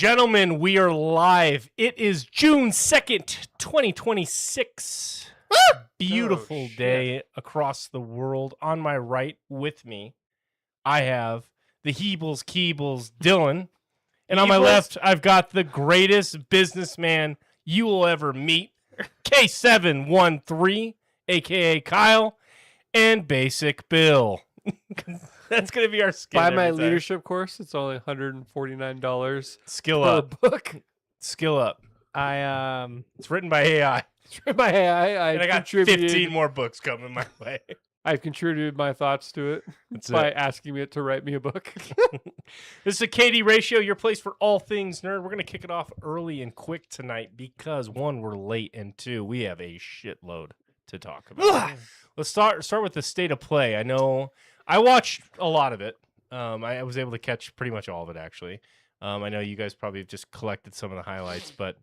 Gentlemen, we are live. It is June 2nd, 2026. Beautiful day across the world. On my right with me, I have the Heebles Keebles, Dylan. And on my left, I've got the greatest businessman you will ever meet, K713, a.k.a. Kyle, and Basic Bill. That's going to be our skit. Buy my leadership course. It's only $149 Skill per up. book. Skill up. It's written by AI. It's written by AI. And I got 15 more books coming my way. I've contributed my thoughts to it by asking it to write me a book. This is a KD Ratio, your place for all things nerd. We're going to kick it off early and quick tonight because, one, we're late, and two, we have a shitload to talk about. Let's start with the state of play. I know I watched a lot of it. I was able to catch pretty much all of it, actually. I know you guys probably have just collected some of the highlights, but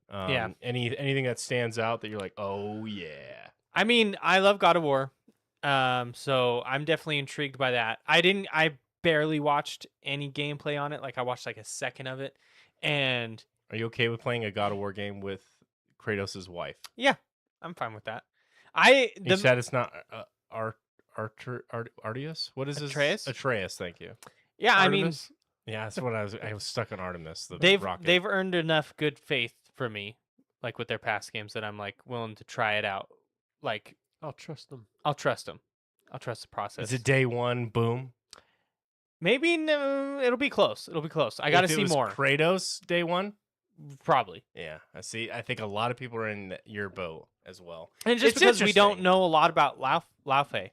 anything that stands out that you're like, oh, yeah. I mean, I love God of War, so I'm definitely intrigued by that. I barely watched any gameplay on it. Like, I watched like a second of it. And are you okay with playing a God of War game with Kratos' wife? Yeah, I'm fine with that. You said it's not Arteus? What is Atreus? This? Atreus, thank you. Yeah, Artemis? Yeah, that's what I was stuck on Artemis. They've earned enough good faith for me, like with their past games, that I'm like willing to try it out. Like, I'll trust them. I'll trust them. I'll trust the process. Is it day one? Boom. Maybe no. It'll be close. I got to see more. Kratos day one. Probably. Yeah, I see. I think a lot of people are in your boat as well. And just because we don't know a lot about Lao Fei.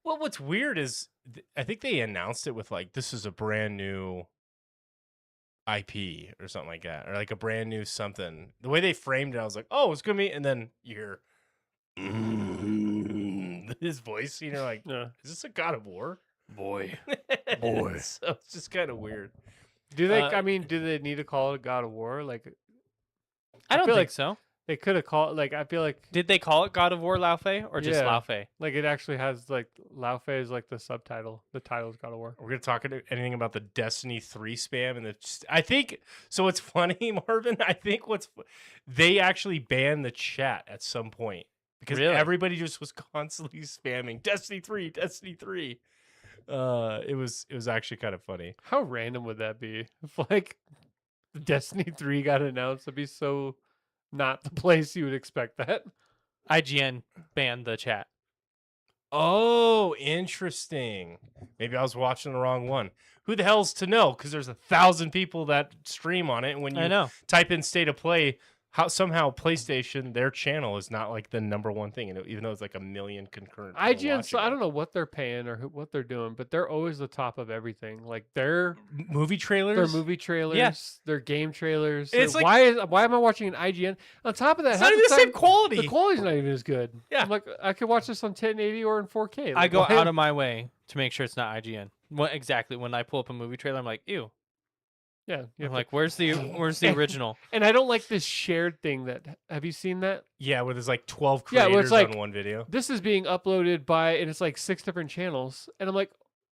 Well, what's weird is I think they announced it with like, this is a brand new IP or something like that, or like a brand new something. The way they framed it, I was like, oh, it's gonna be, and then you hear his voice, and you're like, is this a God of War? Boy. So it's just kind of weird. Do they? Do they need to call it God of War? Like, I don't think so. They could have called. Like, I feel like. Did they call it God of War Lao Fei or just Lao Fei? Like, it actually has like Lao Fei is like the subtitle. The title is God of War. We're gonna talk anything about the Destiny 3 spam, and I think so. It's funny, Marvin. I think they actually banned the chat at some point because everybody just was constantly spamming Destiny 3, Destiny 3. It was actually kind of funny. How random would that be? If like Destiny 3 got announced, it'd be so not the place you would expect that. IGN banned the chat. Oh, interesting. Maybe I was watching the wrong one. Who the hell's to know? Because there's 1,000 people that stream on it, and when you type in state of play, somehow PlayStation, their channel is not like the number one thing, even though it's like 1 million concurrent. IGN, so I don't know what they're paying or what they're doing, but they're always the top of everything. Like their movie trailers, their game trailers. It's like, why am I watching an IGN? On top of that, it's not even the same quality. The quality's not even as good. Yeah, I'm like, I could watch this on 1080 or in 4K. Like, I go out of my way to make sure it's not IGN. Exactly. When I pull up a movie trailer, I'm like, ew. Yeah, I'm like, where's the original? And I don't like this shared thing. Have you seen that? Yeah, where there's like 12 creators on one video. This is being uploaded by, and it's like 6 different channels, and I'm like,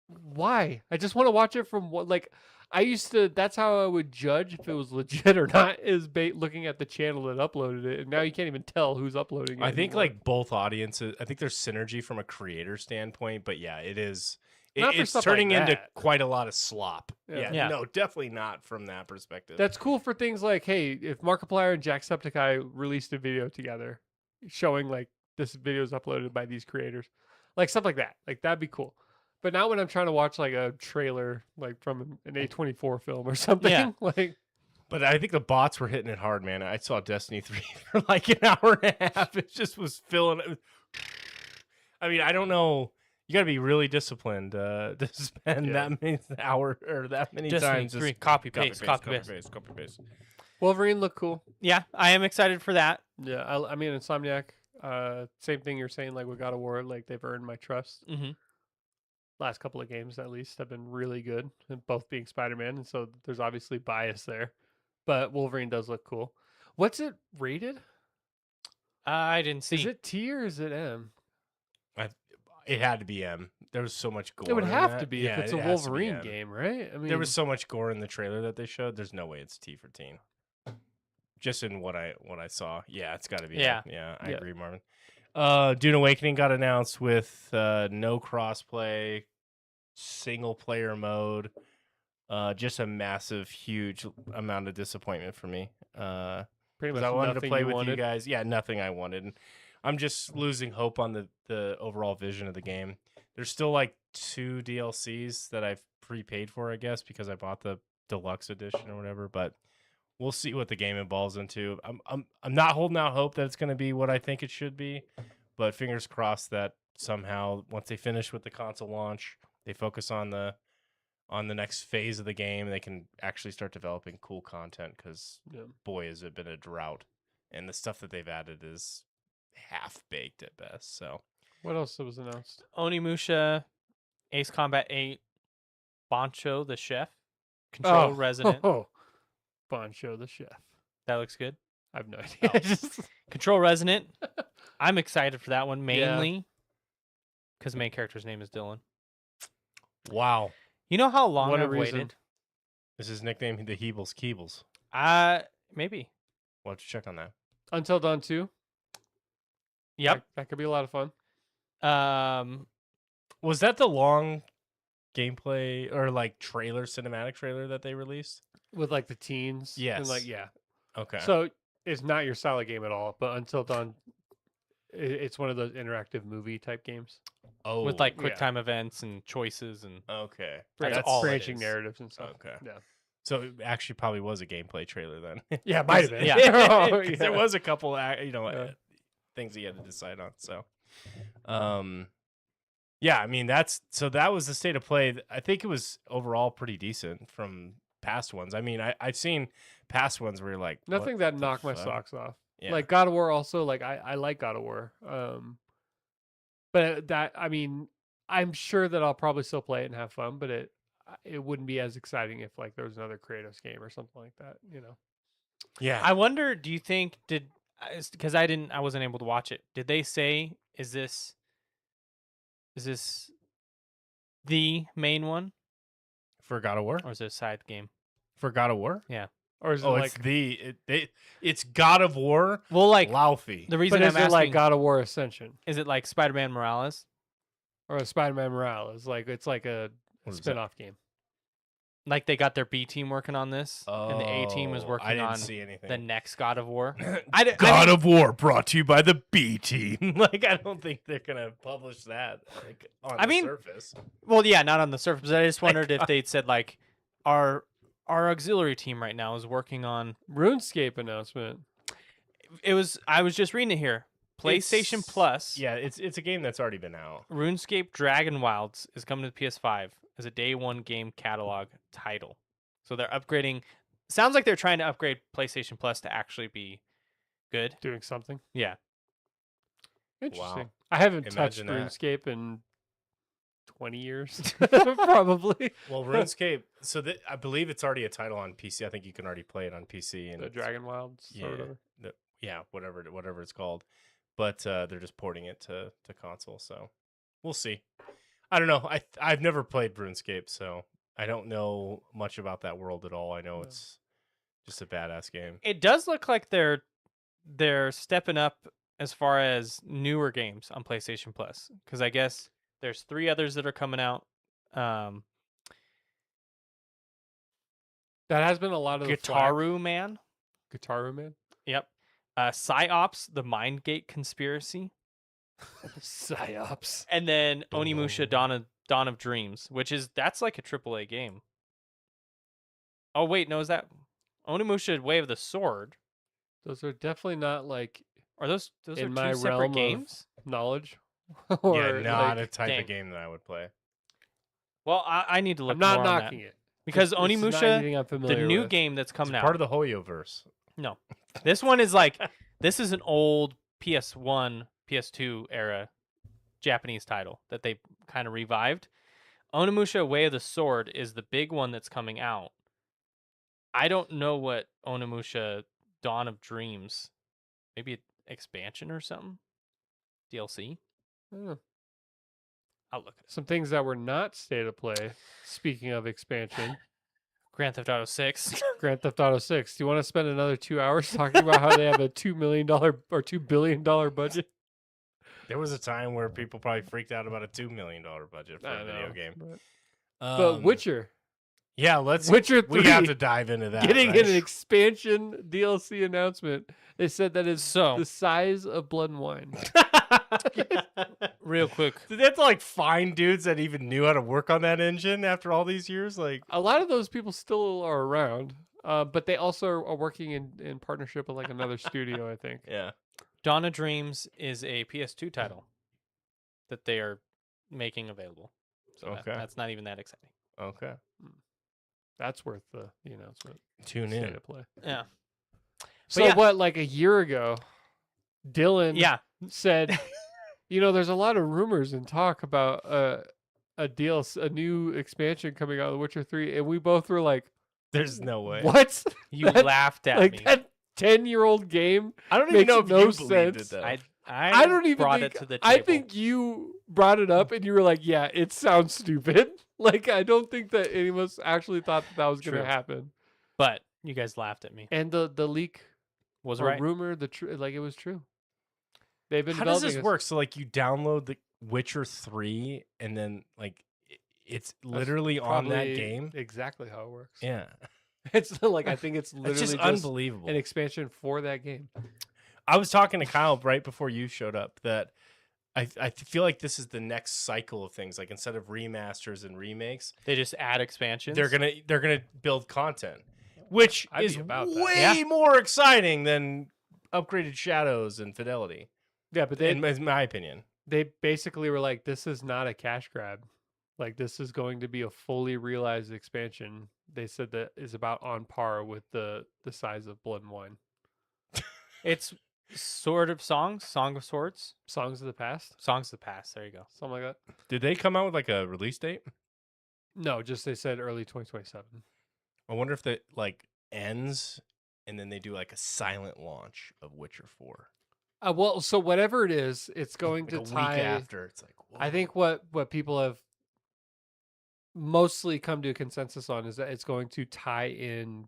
why? I just want to watch it from what like I used to. That's how I would judge if it was legit or not. Is looking at the channel that uploaded it, and now you can't even tell who's uploading it. I think like both audiences. I think there's synergy from a creator standpoint, but yeah, it is. It's turning into quite a lot of slop. Yeah, no, definitely not from that perspective. That's cool for things like, hey, if Markiplier and Jacksepticeye released a video together showing like this video is uploaded by these creators, like stuff like that. Like that'd be cool. But not when I'm trying to watch like a trailer like from an A24 film or something. Yeah. Like. But I think the bots were hitting it hard, man. I saw Destiny 3 for like an hour and a half. It just was filling it. I mean, I don't know. You got to be really disciplined to spend that many hours or that many times. Just copy paste. Wolverine looked cool. Yeah, I am excited for that. Yeah, I mean, Insomniac, same thing you're saying, like with God of War, like they've earned my trust. Mm-hmm. Last couple of games, at least, have been really good, and both being Spider-Man, and so there's obviously bias there. But Wolverine does look cool. What's it rated? I didn't see. Is it T or is it M? It had to be M. There was so much gore. It would in have that. to be Yeah, if it's it a has to be Wolverine M. game, right? I mean, There was so much gore in the trailer that they showed. There's no way it's T for teen. Just in what I saw, yeah, it's got to be. Yeah. M. Yeah, I Yeah. agree, Marvin. Dune Awakening got announced with no crossplay, single player mode. Just a massive, huge amount of disappointment for me. pretty Because much I wanted to nothing play you with wanted. you guys. Yeah, nothing I wanted. And I'm just losing hope on the overall vision of the game. There's still like 2 DLCs that I've prepaid for, I guess, because I bought the deluxe edition or whatever. But we'll see what the game evolves into. I'm not holding out hope that it's going to be what I think it should be, but fingers crossed that somehow once they finish with the console launch, they focus on the next phase of the game, they can actually start developing cool content. Because Yeah. boy, has it been a drought, and the stuff that they've added is half baked at best. So What else was announced? Onimusha, Ace Combat 8, Bancho the Chef, Control Resonant. Oh, Boncho the chef. That looks good. I have no idea. Oh. Just- Control Resonant. I'm excited for that one Yeah. mainly because the main character's name is Dylan. wow, You know how long What a I've reason. waited? is his nickname the Heebles Keebles? Maybe. We'll have to check on that. Until Dawn 2. Yep. That could be a lot of fun. Was that the long gameplay or like cinematic trailer that they released? With like the teens. And Yes. like, yeah. Okay. So it's not your style of game at all, but Until Dawn, it's one of those interactive movie type games. oh, With like quick yeah. time events and choices and okay, That's That's all it branching is. narratives and stuff. Okay. Yeah. So it actually probably was a gameplay trailer then. Yeah, it might have been. Yeah. Oh, 'Cause yeah. There was a couple, Yeah. things he had to decide on. So, yeah, I mean that was the state of play. I think it was overall pretty decent from past ones. I mean, I've seen past ones where you're like what Nothing that the knocked my fuck? socks off. Yeah. Like God of War also, like I like God of War. But that, I mean, I'm sure that I'll probably still play it and have fun, but it wouldn't be as exciting if like there was another Kratos game or something like that, you know. yeah. I wonder, do you think because I wasn't able to watch it. Did they say is this the main one For God of War. or is it a side game? For God of War. Or is it Oh, like it's God of War. Well, like Laufey. the reason but I'm is it asking like God of War Ascension is it like Spider-Man Morales? or a Spider-Man Morales? Like it's like a What is that? spin-off game. Like they got their B team working on this, and the A team was Oh, working I didn't on see anything. the next God of War. God of War brought to you by the B team. Like I don't think they're gonna publish that. Like on I the mean, surface. Well, yeah, not on the surface. But I just Like, wondered if they'd said like our auxiliary team right now is working on. RuneScape announcement. I was just reading it here. PlayStation It's- Plus. Yeah, it's a game that's already been out. RuneScape Dragon Wilds is coming to the PS5 as a day one game catalog title. So they're upgrading. Sounds like they're trying to upgrade PlayStation Plus to actually be good. Doing something. Yeah. Interesting. I haven't Imagine touched that. RuneScape in 20 years. Probably. Well, RuneScape. So I believe it's already a title on PC. I think you can already play it on PC and The Dragon Wilds yeah, or whatever. whatever it's called. But they're just porting it to console. So we'll see. I don't know. I've never played RuneScape, so I don't know much about that world at all. I know Yeah. it's just a badass game. It does look like they're stepping up as far as newer games on PlayStation Plus, because I guess there's 3 others that are coming out. That has been a lot of the flack. Gitaru Man. Gitaru Man. Yep. Psyops, the Mindgate Conspiracy, Psyops. and then Boom, Onimusha boom. Dawn of Dreams, that's like a AAA game. Oh wait, no, is that Onimusha Way of the Sword? Those are definitely not like Are those are in two my separate realm games? of knowledge. Yeah, or not like, a type dang. of game that I would play. Well, I need to look I'm not more on knocking it. because It's not Onimusha, anything I'm the familiar new with. game that's It's coming out. part of the Hoyoverse. No. This one is like this is an old PS1, PS2 era Japanese title that they kind of revived. Onimusha Way of the Sword is the big one that's coming out. I don't know what Onimusha Dawn of Dreams, maybe an expansion or something? DLC? I don't know. I'll look at it. Some things that were not state of play. Speaking of expansion, Grand Theft Auto 6. Grand Theft Auto 6. Do you want to spend another 2 hours talking about how they have a $2 million or $2 billion budget? There was a time where people probably freaked out about a $2 million budget for I a video know, game. But Witcher. Yeah, Witcher 3 we have to dive into that. Getting right? an expansion DLC announcement. They said that is So- the size of Blood and Wine. Real quick. Did they have to like find dudes that even knew how to work on that engine after all these years? Like, A lot of those people still are around, but they also are working in partnership with like another studio, I think. yeah. Dawn of Dreams is a PS2 title that they are making available. So Okay. that's not even that exciting. Okay. That's worth the announcement. Tune State in. of play. Yeah. So yeah. what? Like a year ago, Dylan Yeah. said, there's a lot of rumors and talk about a new expansion coming out of The Witcher 3, and we both were like, There's no way. "What? You That- laughed at like me. that 10-year-old game?" I don't even Makes know if no you believed sense. it though. I don't even brought think. it to the table. I think you brought it up, and you were like, "Yeah, it sounds stupid." Like I don't think that any of us actually thought that was going True. to happen. But you guys laughed at me. And the leak Was or right. rumor, like it was true. They've been How does developing this work? So like you download the Witcher 3 and then like it's That's literally on that probably game? Exactly how it works. Yeah. It's like I think it's literally It's just just unbelievable. an expansion for that game. I was talking to Kyle right before you showed up that I feel like this is the next cycle of things. Like instead of remasters and remakes, They just add expansions. they're gonna build content, which I'd is be about that. way more exciting than upgraded shadows and fidelity. Yeah, but In my opinion, they basically were like, this is not a cash grab. Like this is going to be a fully realized expansion. They said that is about on par with the size of Blood and Wine. It's Sword of Songs, Song of Swords, Songs of the Past, Songs of the Past. There you go. something like that. did they come out with like a release date? No, just they said early 2027. I wonder if that like ends and then they do like a silent launch of Witcher 4. Well, so whatever it is, it's going Like to a tie. week after. It's like I think what people have mostly come to a consensus on is that it's going to tie in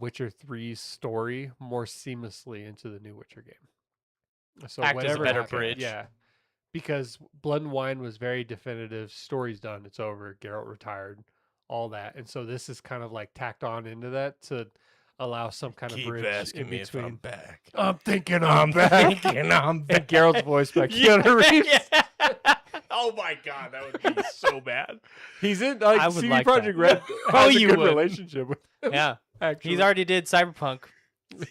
Witcher 3's story more seamlessly into the new Witcher game. So Act as a whatever better happens- bridge. yeah, because Blood and Wine was very definitive. Story's done. It's over. Geralt retired. All that, and so this is kind of like tacked on into that to allow some kind of keep bridge asking in me if I'm between. back. I'm thinking I'm thinking I'm back. And Geralt's voice by Keanu Reeves. Oh my god, that would be so bad. He's in I like would CD like Projekt that. Red. Oh, Has a you good would. relationship with him. Yeah. Actually, He's already did Cyberpunk.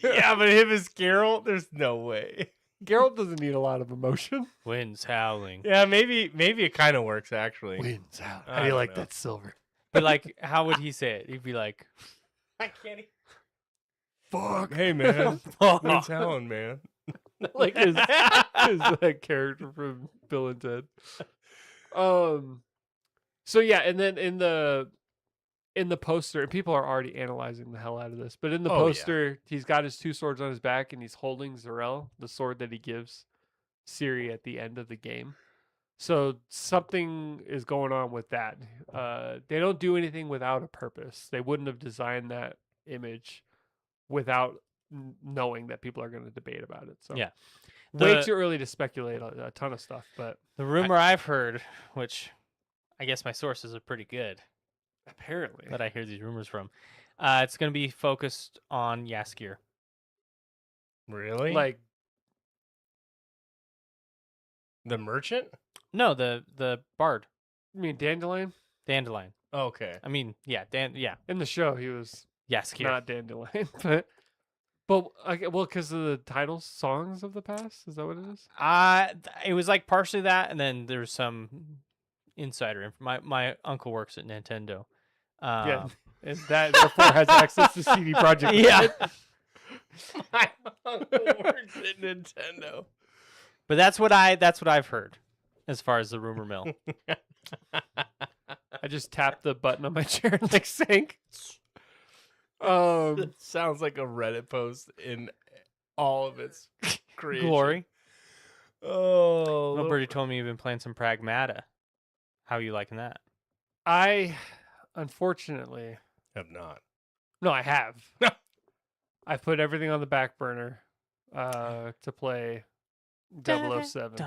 Yeah, but him as Geralt, there's no way. Geralt doesn't need a lot of emotion. Winds howling. Yeah, maybe it kind of works actually. Wins out. I How do you don't like know. that silver? But like, how would he say it? He'd be like, I can't. Fuck. Hey man, when's howling, man? Like his that character from Bill and Ted. So yeah, and then in the poster, and people are already analyzing the hell out of this, but in the Oh, yeah. poster, he's got his two swords on his back, and he's holding Zarel, the sword that he gives Ciri at the end of the game. So something is going on with that. They don't do anything without a purpose. They wouldn't have designed that image without knowing that people are going to debate about it. So Yeah. way The- too early to speculate a ton of stuff, but the rumor I've heard, which I guess my sources are pretty good apparently that I hear these rumors from. It's going to be focused on Yaskir. Really? like the merchant? No, the bard, I mean Dandelion Dandelion. Okay. I mean, yeah, in the show he was Yaskir. not Dandelion, but okay, well, because of the titles, songs of the past, is that what it is? It was like partially that, and then there's some insider info. My uncle works at Nintendo. Yeah, and that therefore has access to CD Projekt. Yeah. My uncle works at Nintendo. But that's what I've heard as far as the rumor mill. I just tapped the button on my chair and like sank. It sounds like a Reddit post in all of its creation. Glory. Oh, Little birdie told me you've been playing some Pragmata. How are you liking that? I, unfortunately, Have not. no, I have. I put everything on the back burner to play 007.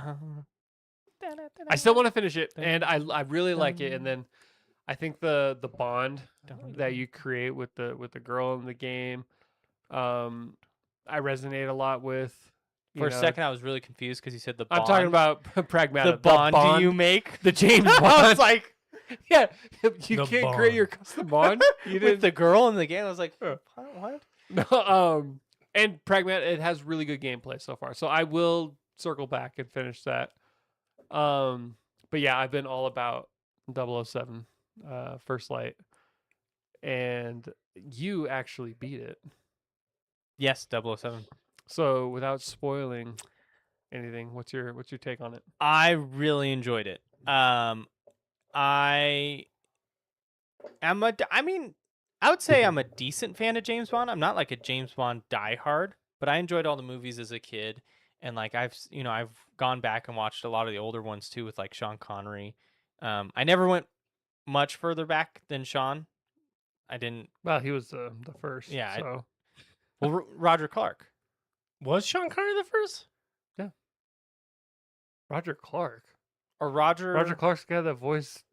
I still want to finish it, and I really like it. And then I think the bond that you create with the girl in the game, I resonate a lot with. For a second, I was really confused because you said the bond. I'm talking about Pragmata. the bond, you make. the James I Bond. was like, yeah, you The can't create your Bond. custom bond. You with didn't. the girl in the game. I was like, Huh. what? No, and Pragmata, it has really good gameplay so far. So I will circle back and finish that. But yeah, I've been all about 007, First Light, and you actually beat it. Yes, 007. So without spoiling anything, what's your take on it? I really enjoyed it. I mean, I would say I'm a decent fan of James Bond. I'm not like a James Bond diehard, but I enjoyed all the movies as a kid, and like I've gone back and watched a lot of the older ones too with like Sean Connery. I never went much further back than Sean. I didn't. Well, he was the first. Yeah, So Well, Roger Clark. Was Sean Connery the first? Roger Clark. Or Roger Clark's the guy that voiced.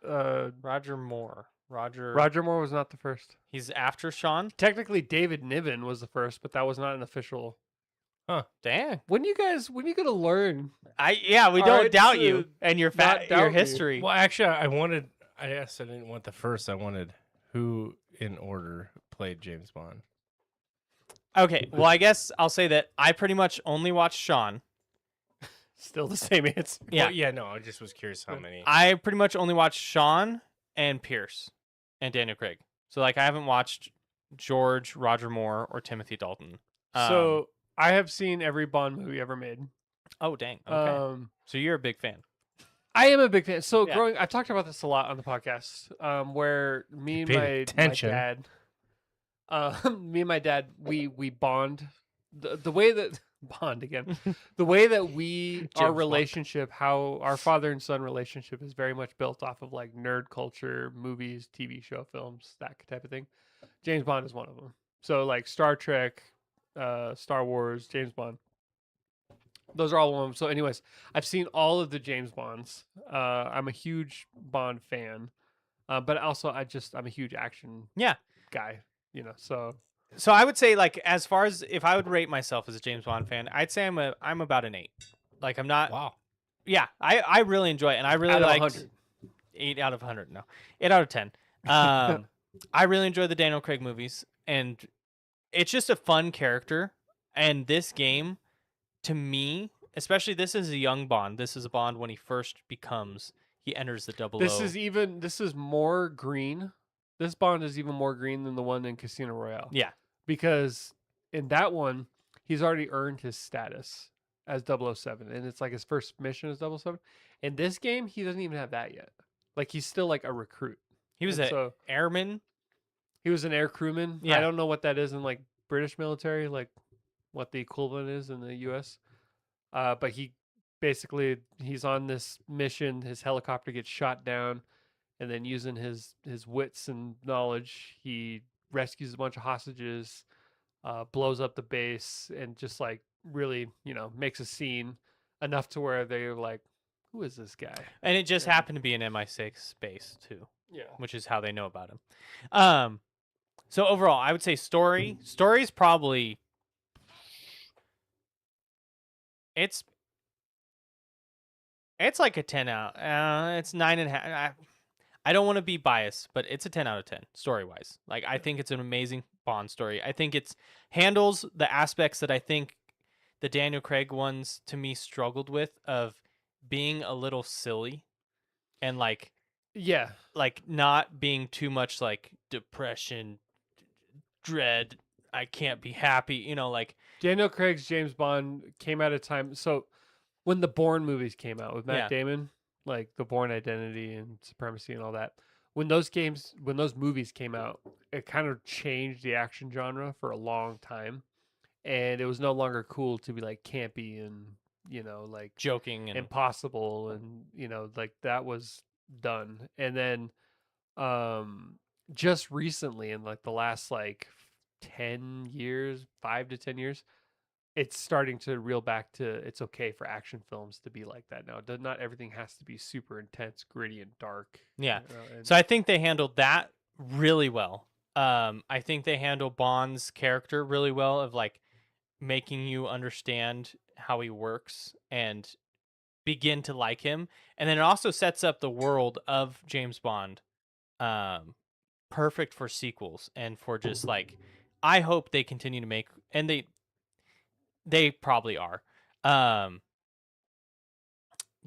Roger Moore. Roger Moore was not the first. He's after Sean. Technically, David Niven was the first, but that was not an official. Dang. When you gonna learn? We All don't right, doubt so you and your not doubt your me. history. Well, actually, I asked, I didn't want the first. I wanted who in order played James Bond. Okay, well, I guess I'll say that I pretty much only watched Sean. Still the same answer. Yeah, Well, yeah, no, I just was curious how many. I pretty much only watched Sean and Pierce and Daniel Craig. So like I haven't watched George, Roger Moore, or Timothy Dalton. So I have seen every Bond movie ever made. Oh dang. Okay. So you're a big fan. I am a big fan. So Yeah. I've talked about this a lot on the podcast. Where me and Paid my attention. dad, me and my dad, we bond. The way that bond again, the way that our Bond. relationship, how our father and son relationship is very much built off of like nerd culture, movies, TV show, films, that type of thing. James Bond is one of them. So like Star Trek, Star Wars, James Bond. Those are all one of them. So, anyways, I've seen all of the James Bonds. I'm a huge Bond fan, but also I'm a huge action Yeah. guy. So So I would say like as far as if I would rate myself as a James Bond fan, I'd say I'm about an 8. Like I'm not. Wow. Yeah, I really enjoy it, and I really out of liked 100. 8 out of 100. No, 8 out of 10. I really enjoy the Daniel Craig movies, and it's just a fun character. And this game, to me, especially this is a young Bond. This is a Bond when he first he enters the 00. This is more green. This Bond is even more green than the one in Casino Royale. Yeah. Because in that one, he's already earned his status as 007, and it's like his first mission as 007. In this game, he doesn't even have that yet. Like he's still like a recruit. He was And an so airman. he was an air crewman. Yeah. I don't know what that is in like British military, like what the equivalent is in the US. But he's on this mission. His helicopter gets shot down, and then using his wits and knowledge, he rescues a bunch of hostages, blows up the base, and just like really, makes a scene enough to where they're like, "Who is this guy?" And it just Yeah. happened to be an MI6 base too, Yeah. which is how they know about him. So overall, I would say story's probably it's like a 10 out. It's 9.5. I don't want to be biased, but it's a 10 out of 10 story wise. Like I think it's an amazing Bond story. I think it's handles the aspects that I think the Daniel Craig ones to me struggled with of being a little silly and like Yeah. not being too much like depression, dread, I can't be happy, like Daniel Craig's James Bond came at a time. So when the Bourne movies came out with Matt Yeah. Damon, like the Bourne Identity and Supremacy and all that, when those movies came out, it kind of changed the action genre for a long time, and it was no longer cool to be like campy and like joking and impossible, and like that was done, and then just recently, in like the last like 10 years, 5 to 10 years, it's starting to reel back to it's okay for action films to be like that now. Not everything has to be super intense, gritty, and dark. Yeah. And So I think they handled that really well. I think they handle Bond's character really well of like making you understand how he works and begin to like him. And then it also sets up the world of James Bond perfect for sequels and for just like I hope they continue to make, and they probably are.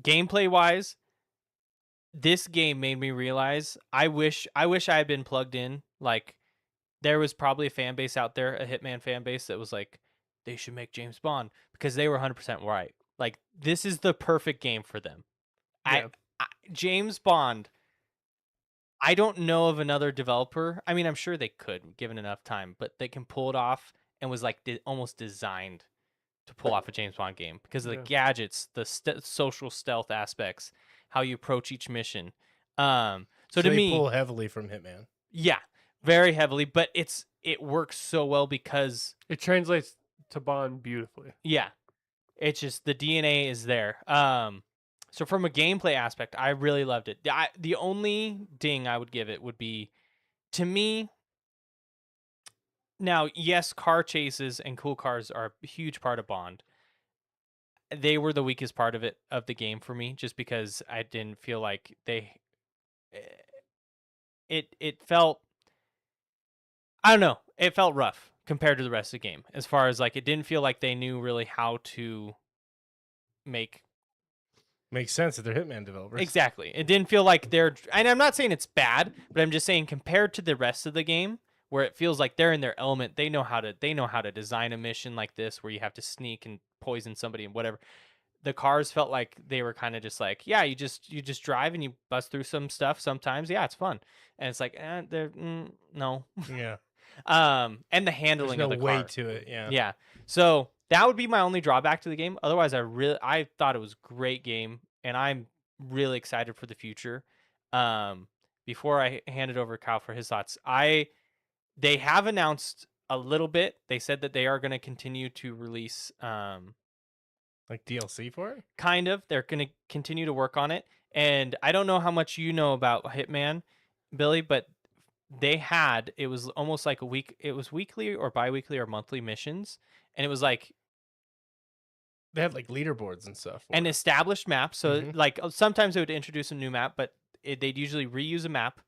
Gameplay wise, this game made me realize I wish I had been plugged in. Like there was probably a fan base out there, a Hitman fan base that was like they should make James Bond because they were 100% right. Like this is the perfect game for them. Yeah. James Bond, I don't know of another developer. I mean, I'm sure they could given enough time, but they can pull it off and was like almost designed to pull off a James Bond game because of the gadgets, the social stealth aspects, how you approach each mission. So to they me, pull heavily from Hitman. yeah, very heavily, but it works so well because it translates to Bond beautifully. yeah, it's just the DNA is there. So from a gameplay aspect, I really loved it. The only ding I would give it would be, to me, now, yes, car chases and cool cars are a huge part of Bond. They were the weakest part of the game for me, just because I didn't feel like it felt, I don't know, it felt rough compared to the rest of the game. As far as like, it didn't feel like they knew really how to make. Makes sense that they're Hitman developers. Exactly. It didn't feel like and I'm not saying it's bad, but I'm just saying compared to the rest of the game, where it feels like they're in their element, they know how to design a mission like this where you have to sneak and poison somebody and whatever. The cars felt like they were kind of just like, yeah, you just drive and you bust through some stuff sometimes. Yeah, it's fun. And it's like, no. Yeah. And the handling There's no of the way car. to it. Yeah. Yeah. So that would be my only drawback to the game. Otherwise, I thought it was a great game, and I'm really excited for the future. Before I hand it over to Kyle for his thoughts, they have announced a little bit. They said that they are going to continue to release, like DLC for it. kind of. They're going to continue to work on it, and I don't know how much you know about Hitman, Billy, but it was almost like a week. It was weekly or biweekly or monthly missions, and it was like They had like leaderboards and stuff. an established map. So Mhm. like sometimes they would introduce a new map, but they'd usually reuse a map,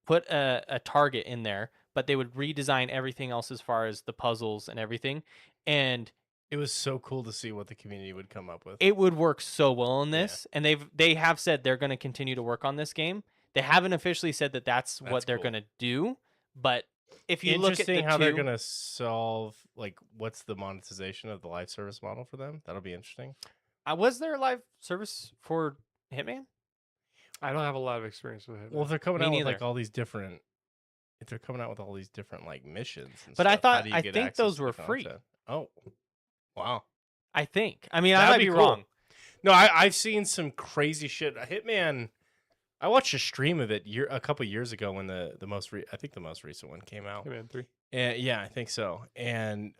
put a target in there, but they would redesign everything else as far as the puzzles and everything. And It was so cool to see what the community would come up with. it would work so well in Yeah. this. And they have said they're going to continue to work on this game. They haven't officially said that that's what That's they're cool. going to do, but if you look at Interesting the how they're two- gonna solve like what's the monetization of the live service model for them. That'll be interesting. was there a live service for Hitman? I don't have a lot of experience with it. Well, if they're coming Me out with neither. like all these different, if they're coming out with all these different like missions, and But I stuff, how thought- do you I get think access those to the were free. content? Oh, wow. I think. I mean, I That'd might be be cool. wrong. No, I've seen some crazy shit. Hitman. I watched a stream of it a couple years ago when the most I think the most recent one came out. Hitman 3. Yeah, I think so. And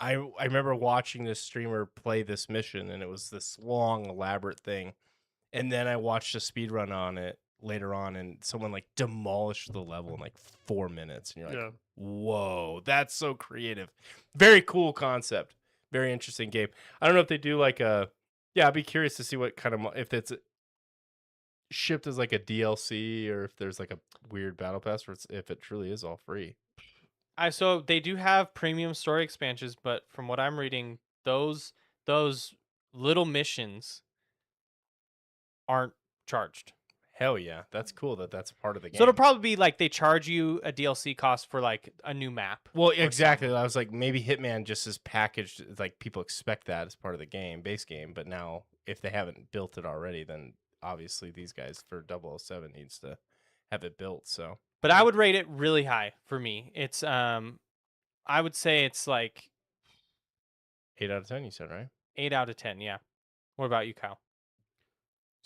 I remember watching this streamer play this mission, and it was this long, elaborate thing. And then I watched a speed run on it later on, and someone like demolished the level in like 4 minutes. And you're like, Yeah. whoa, that's so creative. Very cool concept. Very interesting game. I don't know if they do like a. Yeah, I'd be curious to see what kind of if it's shipped as like a DLC or if there's like a weird battle pass, or if it truly is all free. So they do have premium story expansions, but from what I'm reading, those little missions aren't charged. Hell yeah, that's cool that that's part of the game. So it'll probably be like they charge you a DLC cost for like a new map. Well, or exactly. something. I was like, maybe Hitman just is packaged. It's like people expect that as part of the game, base game. But now, if they haven't built it already, then obviously these guys for 007 needs to have it built. So, But I would rate it really high for me. It's I would say it's like 8 out of 10, you said, right? 8 out of 10. Yeah. What about you, Kyle?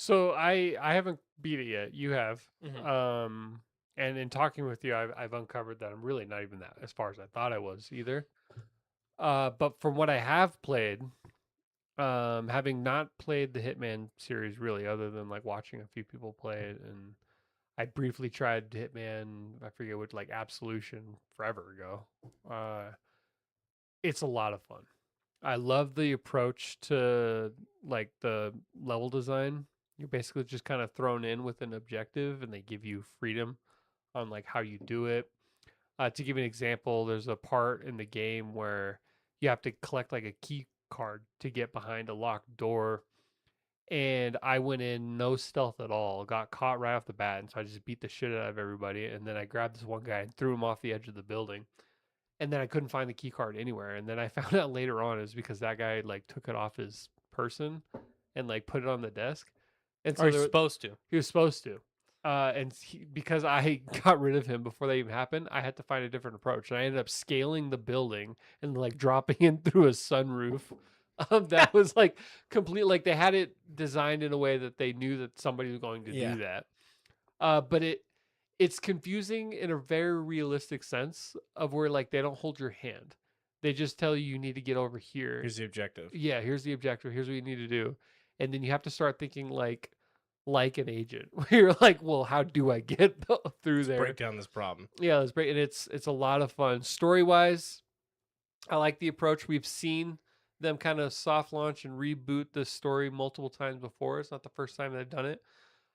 So I haven't beat it yet. You have. Mhm. And in talking with you, I've uncovered that I'm really not even that as far as I thought I was either. But from what I have played, having not played the Hitman series really, other than like watching a few people play it, and I briefly tried Hitman, I forget what, like Absolution forever ago. It's a lot of fun. I love the approach to like the level design. You're basically just kind of thrown in with an objective, and they give you freedom on like how you do it. To give you an example, there's a part in the game where you have to collect like a key card to get behind a locked door. And I went in no stealth at all, got caught right off the bat, and so I just beat the shit out of everybody. And then I grabbed this one guy and threw him off the edge of the building. And then I couldn't find the key card anywhere. And then I found out later on is because that guy like took it off his person and like put it on the desk. And so Or there, supposed to. he was supposed to. Because I got rid of him before that even happened, I had to find a different approach. And I ended up scaling the building and like dropping in through a sunroof. That was like complete. Like they had it designed in a way that they knew that somebody was going to Yeah. do that. But it's confusing in a very realistic sense of where like they don't hold your hand. They just tell you need to get over here. Here's the objective. Yeah, here's the objective. Here's what you need to do. And then you have to start thinking like an agent. Where you're like, well, how do I get through there? Break down this problem. Yeah, let's break. And it's a lot of fun. Story wise, I like the approach. We've seen them kind of soft launch and reboot the story multiple times before. It's not the first time they've done it.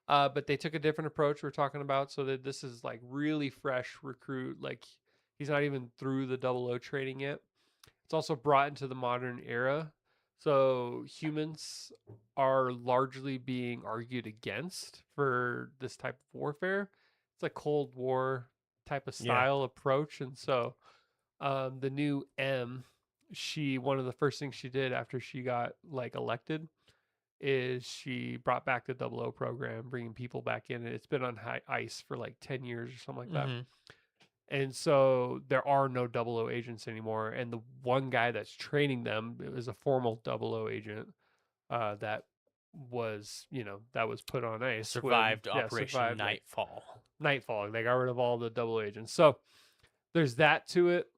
But they took a different approach we're talking about, so that this is like really fresh recruit. Like he's not even through the 00 training yet. It's also brought into the modern era. So humans are largely being argued against for this type of warfare. It's a Cold War type of Yeah. style approach. And so the new M, one of the first things she did after she got like elected is she brought back the 00 program, bringing people back in. And it's been on ice for like 10 years or something like that. Mhm. And so there are no 00 agents anymore. And the one guy that's training them is a formal 00 agent that was, that was put on ice. Survived Operation survived, Nightfall. Nightfall. They got rid of all the 00 agents. So there's that to it.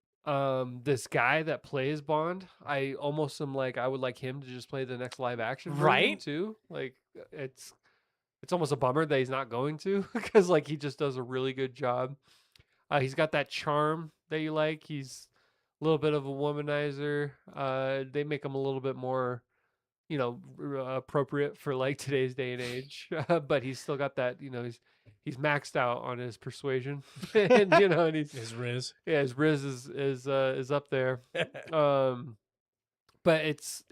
This guy that plays Bond, I almost am like, I would like him to just play the next live action version Right? too. Like it's almost a bummer that he's not going to, because like he just does a really good job. He's got that charm that you like. He's a little bit of a womanizer. They make him a little bit more, appropriate for like today's day and age. But he's still got that, he's maxed out on his persuasion, and and His Riz. his riz is up there. But it's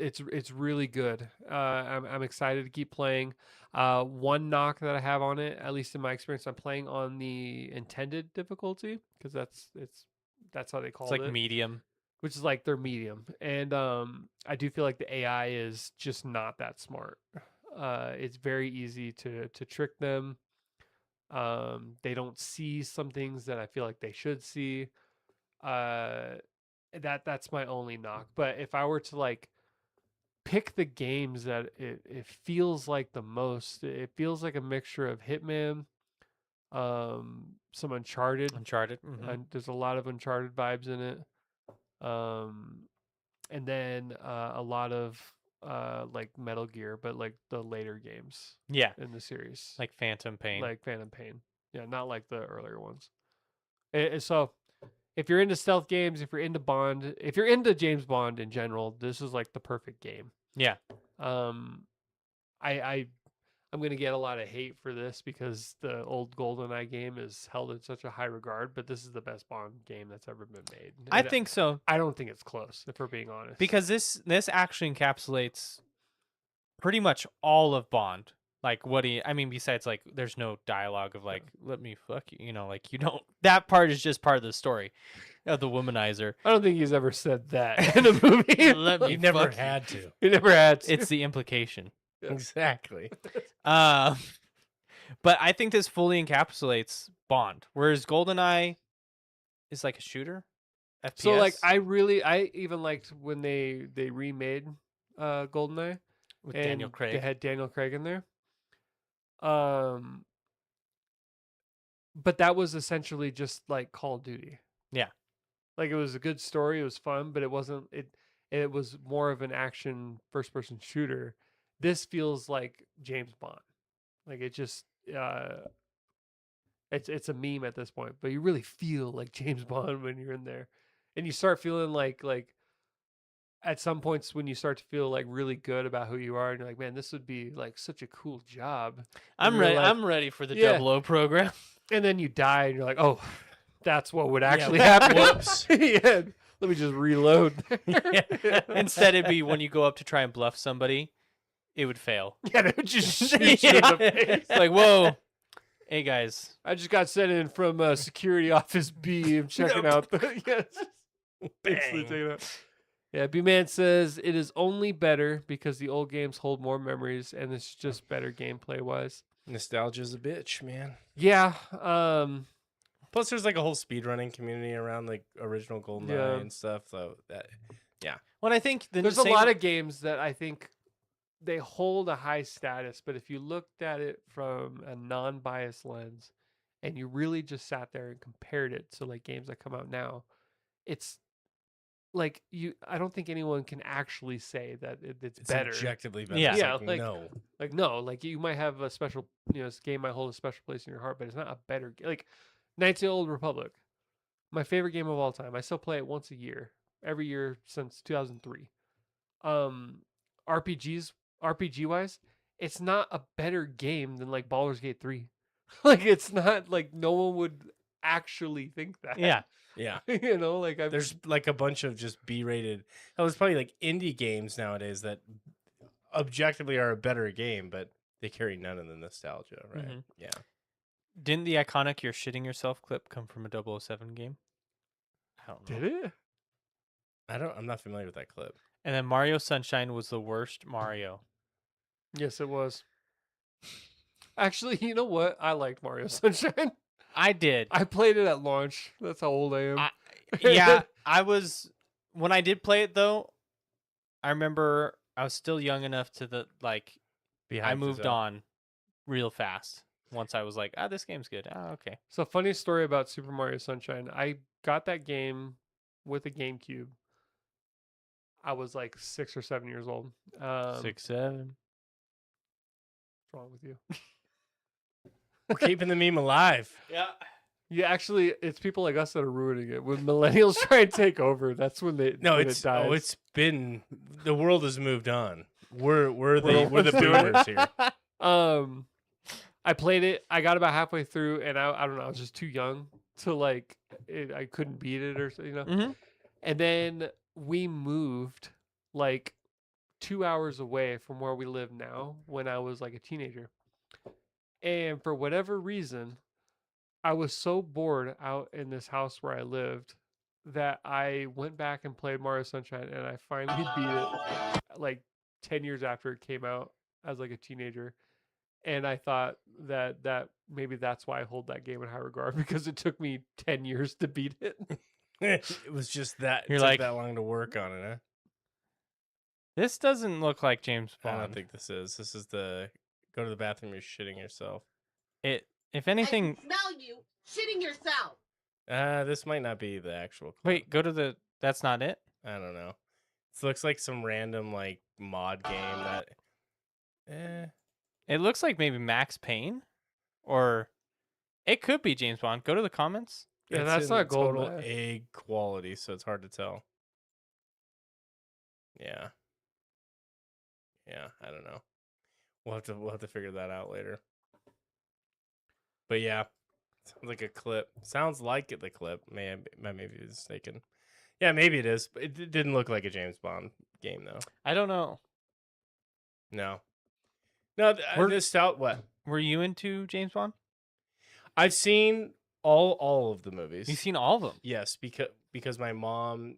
really good. I'm excited to keep playing. One knock that I have on it, at least in my experience, I'm playing on the intended difficulty, because that's how they call It's like it, medium. which is like their medium. And I do feel like the AI is just not that smart. It's very easy to trick them. They don't see some things that I feel like they should see. That's my only knock. But if I were to like pick the games that it feels like the most, it feels like a mixture of Hitman, some Uncharted. Uncharted. Mhm. And there's a lot of Uncharted vibes in it. And then a lot of like Metal Gear, but like the later games Yeah, in the series, like Phantom Pain. like Phantom Pain. Yeah, not like the earlier ones. So if you're into stealth games, if you're into Bond, if you're into James Bond in general, this is like the perfect game. Yeah. I'm gonna get a lot of hate for this because the old GoldenEye game is held in such a high regard, but this is the best Bond game that's ever been made. I And think so, I don't think it's close, if we're being honest. because this actually encapsulates pretty much all of Bond. Like besides like there's no dialogue of like let me fuck you, like you don't, that part is just part of the story of the womanizer. I don't think he's ever said that in a movie. Let me He never fuck you. had to. He never had to. It's the implication. Yeah. Exactly. But I think this fully encapsulates Bond, whereas GoldenEye is like a shooter. FPS. So like I even liked when they remade GoldenEye with and Daniel Craig. They had Daniel Craig in there. Um, but that was essentially just like Call of Duty. Yeah. Like it was a good story, it was fun, but it wasn't it was more of an action first person shooter. This feels like James Bond. Like it just it's a meme at this point, but you really feel like James Bond when you're in there. And you start feeling like at some points when you start to feel like really good about who you are and you're like, man, this would be like such a cool job. I'm you're ready. like- I'm ready for the Yeah. 00 program. And then you die and you're like, oh, that's what would actually Yeah, happen. whoops. Yeah, let me just reload. Instead, it'd be when you go up to try and bluff somebody, it would fail. Yeah, they would just shoot you in the face. It's like, whoa, hey guys, I just got sent in from security office B. I'm checking out the yes. Instantly Bang. take it out. Yeah, B-Man says it is only better because the old games hold more memories and it's just better gameplay wise. Nostalgia's a bitch, man. Yeah, Plus, there's like a whole speedrunning community around like original GoldenEye Yeah. and stuff. So that when I think there's a lot of games that I think they hold a high status, but if you looked at it from a non-biased lens and you really just sat there and compared it to like games that come out now, it's like I don't think anyone can actually say that it's better. objectively better. Yeah. It's Yeah, like, like- no. Like no, like you might have a special, this game might hold a special place in your heart, but it's not a better like Knights of the Old Republic. My favorite game of all time. I still play it once a year, every year since 2003. RPG wise, it's not a better game than like Baldur's Gate 3. Like it's not like no one would actually think that. Yeah, Yeah. Like There's like a bunch of just B-rated. Oh, there's probably like indie games nowadays that objectively are a better game, but they carry none of the nostalgia, right? Mhm. Yeah. didn't the iconic "You're shitting yourself" clip come from a 007 game? I don't know. Did it? I'm not familiar with that clip. And then Mario Sunshine was the worst Mario. Yes, it was. Actually, you know what? I liked Mario Sunshine. I did. I played it at launch. That's how old I am. Yeah, when I did play it though, I remember I was still young enough to I moved on real fast once I was like, this game's good. Okay. So, funny story about Super Mario Sunshine. I got that game with a GameCube. I was like 6 or 7 years old. 6, 7. What's wrong with you? We're keeping the meme alive. Yeah. Yeah, actually, it's people like us that are ruining it. When millennials try and take over, that's when they No, when it's it dies. it's been the world has moved on. We're the We're the doing boomers here. I played it. I got about halfway through, and I don't know. I was just too young to like. I couldn't beat it, or Mm-hmm. And then we moved like 2 hours away from where we live now when I was like a teenager. And for whatever reason, I was so bored out in this house where I lived that I went back and played Mario Sunshine, and I finally beat it like 10 years after it came out as like a teenager. And I thought that maybe that's why I hold that game in high regard, because it took me 10 years to beat it. It was just that. You're It took like- that long to work on it, huh? This doesn't look like James I Bond. don't think this is. This is the go to the bathroom. You're shitting yourself. If anything, I can smell you shitting yourself. This might not be the actual. Clip. wait, go to the. That's not it. I don't know. This looks like some random like mod game that. It looks like maybe Max Payne, or it could be James Bond. Go to the comments. Yeah, it's that's in not gold. total egg quality, so it's hard to tell. Yeah. Yeah, I don't know. We'll have to figure that out later. But yeah, sounds like a clip. Sounds like the clip. I may be mistaken. Yeah, maybe it is. But it didn't look like a James Bond game though. I don't know. No. No, We're- this out what? Were you into James Bond? I've seen all of the movies. You've seen all of them. Yes, because my mom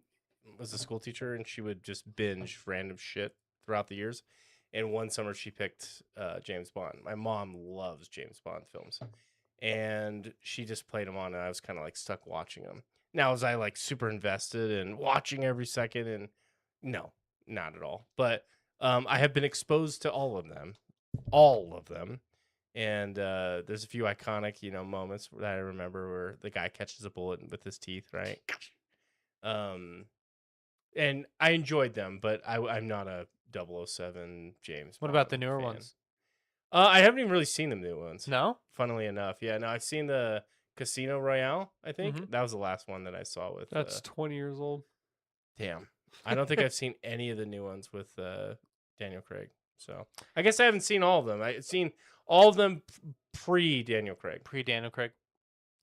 was a school teacher and she would just binge random shit throughout the years. And one summer she picked James Bond. My mom loves James Bond films, and she just played them on, and I was kind of like stuck watching them. Now, was I like super invested in watching every second? And no, not at all. But I have been exposed to all of them, And there's a few iconic, moments that I remember where the guy catches a bullet with his teeth, right? And I enjoyed them, but I'm not a 007 James. What about the Bond newer fan. ones? I haven't even really seen the new ones. No. Funnily enough, yeah. No, I've seen the Casino Royale. I think Mhm. that was the last one that I saw with. That's 20 years old. Damn. I don't think I've seen any of the new ones with Daniel Craig. So I guess I haven't seen all of them. I've seen all of them pre Daniel Craig. Pre Daniel Craig.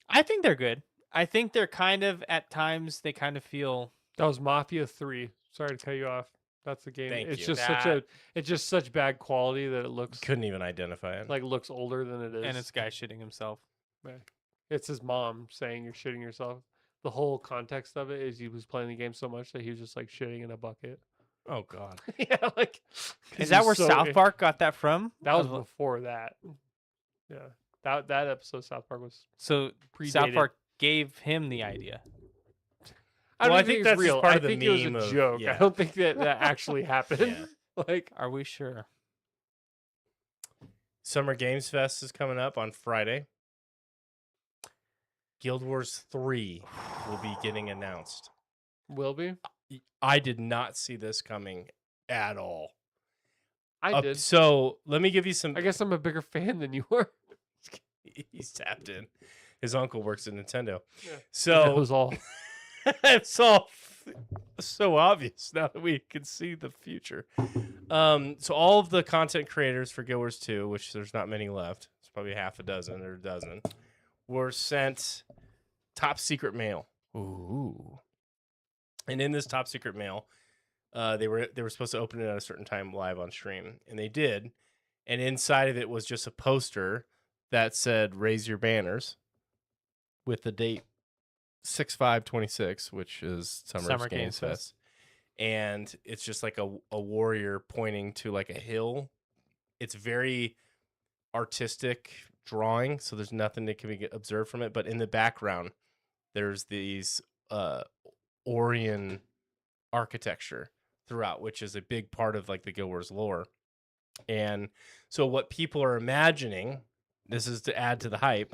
I think they're good. I think they're kind of at times they kind of feel That was Mafia 3. Sorry to cut you off. That's the game. Thank it's you. just it's just such bad quality that it looks Couldn't even identify it. looks older than it is. and it's a guy shitting himself. It's his mom saying you're shitting yourself. The whole context of it is he was playing the game so much that he was just like shitting in a bucket. Oh God. Yeah, like 'cause Is that he's where so- South Park got that from? That was Of- before that. Yeah, that episode of South Park was. So South predated. Park gave him the idea. I Well, don't I think think that's it's just real. part I of the think it was meme a of- joke. yeah. I don't think that actually happened. Like, Are we sure? Summer Games Fest is coming up on Friday. Guild Wars 3 will be getting announced. will be. I did not see this coming at all. I did. So let me give you some. I guess I'm a bigger fan than you were. He's tapped in. His uncle works at Nintendo. Yeah. That So was all. it's all so obvious now that we can see the future. So all of the content creators for Guild Wars 2, which there's not many left, it's probably half a dozen or a dozen, were sent top secret mail. Ooh. And in this top secret mail, they were supposed to open it at a certain time live on stream, and they did. And inside of it was just a poster that said "Raise your banners," with the date 6/5/26, which is Summer Games Fest. And it's just like a warrior pointing to like a hill. It's very artistic drawing, so there's nothing that can be observed from it. But in the background, there's these Orion architecture throughout, which is a big part of like the Guild Wars lore. And so what people are imagining, this is to add to the hype,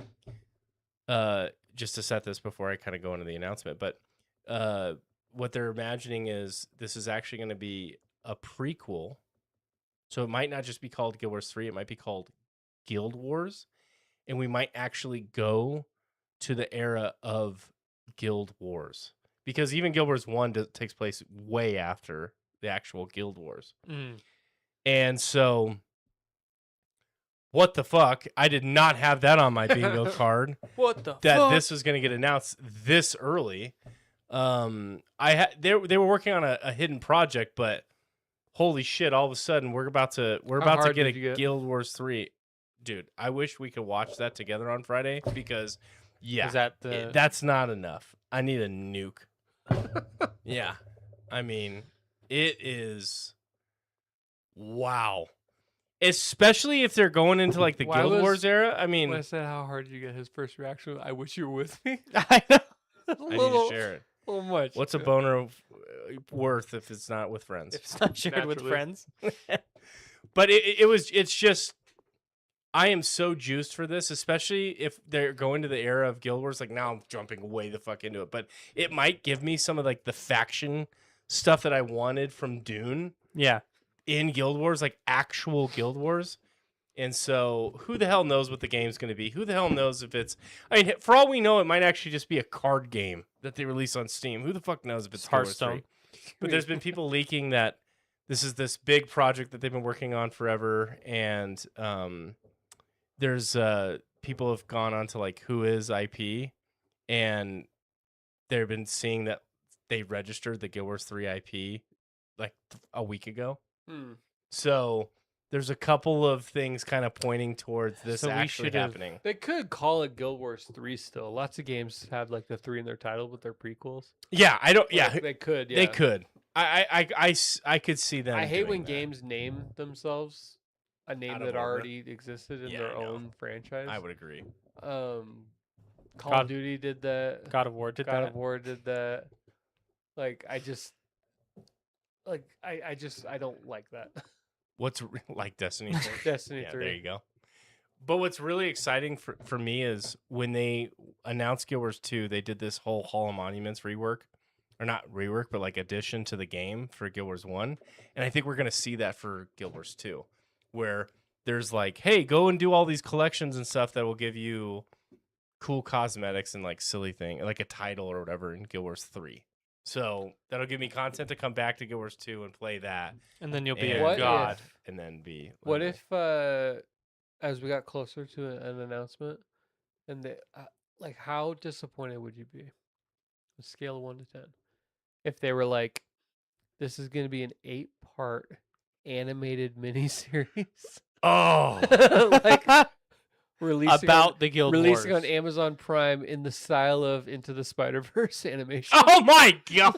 just to set this before I kind of go into the announcement, but what they're imagining is this is actually going to be a prequel. So it might not just be called Guild Wars 3, it might be called Guild Wars, and we might actually go to the era of Guild Wars, because even Guild Wars 1 takes place way after the actual Guild Wars. And so what the fuck? I did not have that on my bingo card. What the That fuck? this was going to get announced this early. They were working on a hidden project, but holy shit, all of a sudden we're about to hard get a did you get? Guild Wars 3. Dude, I wish we could watch that together on Friday, because Is that the that's not enough. I need a nuke. Yeah. I mean, it is wow. Especially if they're going into like the Why Guild was- Wars era. I mean, When I said how hard did you get, his first reaction was, I wish you were with me. I know. a I need little, to share it. little much. What's a boner worth if it's not with friends? If it's not shared with Naturally. friends. But it's just, I am so juiced for this, especially if they're going to the era of Guild Wars. Like, now I'm jumping way the fuck into it, but it might give me some of like the faction stuff that I wanted from Dune Yeah. in Guild Wars, like actual Guild Wars. And so who the hell knows what the game's going to be? Who the hell knows if it's, I mean, for all we know, it might actually just be a card game that they release on Steam. Who the fuck knows if it's Guild Wars Hearthstone. 3? But there's been people leaking that this is this big project that they've been working on forever. And there's people have gone on to like Who Is IP, and they've been seeing that they registered the Guild Wars 3 IP like a week ago. Hmm. So there's a couple of things kind of pointing towards this So we actually should've- happening. They could call it Guild Wars 3 still. Lots of games have like the 3 in their title, but they're prequels. Yeah, I don't. Yeah, Like, they could. Yeah. they could. I could see them. I hate doing when that. games name themselves a name Out of that order. already existed in Yeah, their I know. own franchise. I would agree. Call God- of Duty did that. God of War did God that. of War did that. Like I don't like that. What's like Destiny? 3? Destiny Yeah, 3. there you go. But what's really exciting for me is when they announced Guild Wars 2, they did this whole Hall of Monuments rework. Or not rework, but like addition to the game for Guild Wars 1. And I think we're going to see that for Guild Wars 2, where there's like, hey, go and do all these collections and stuff that will give you cool cosmetics and like silly thing, like a title or whatever in Guild Wars 3. So that'll give me content to come back to Guild Wars 2 and play that. And then you'll be And- a What god. if- And then be. What if, as we got closer to an announcement, and like, how disappointed would you be? A scale of 1 to 10, if they were like, "This is going to be an 8-part animated miniseries," Oh! like releasing About the Guild releasing Wars. on Amazon Prime in the style of Into the Spider-Verse animation. Oh my God!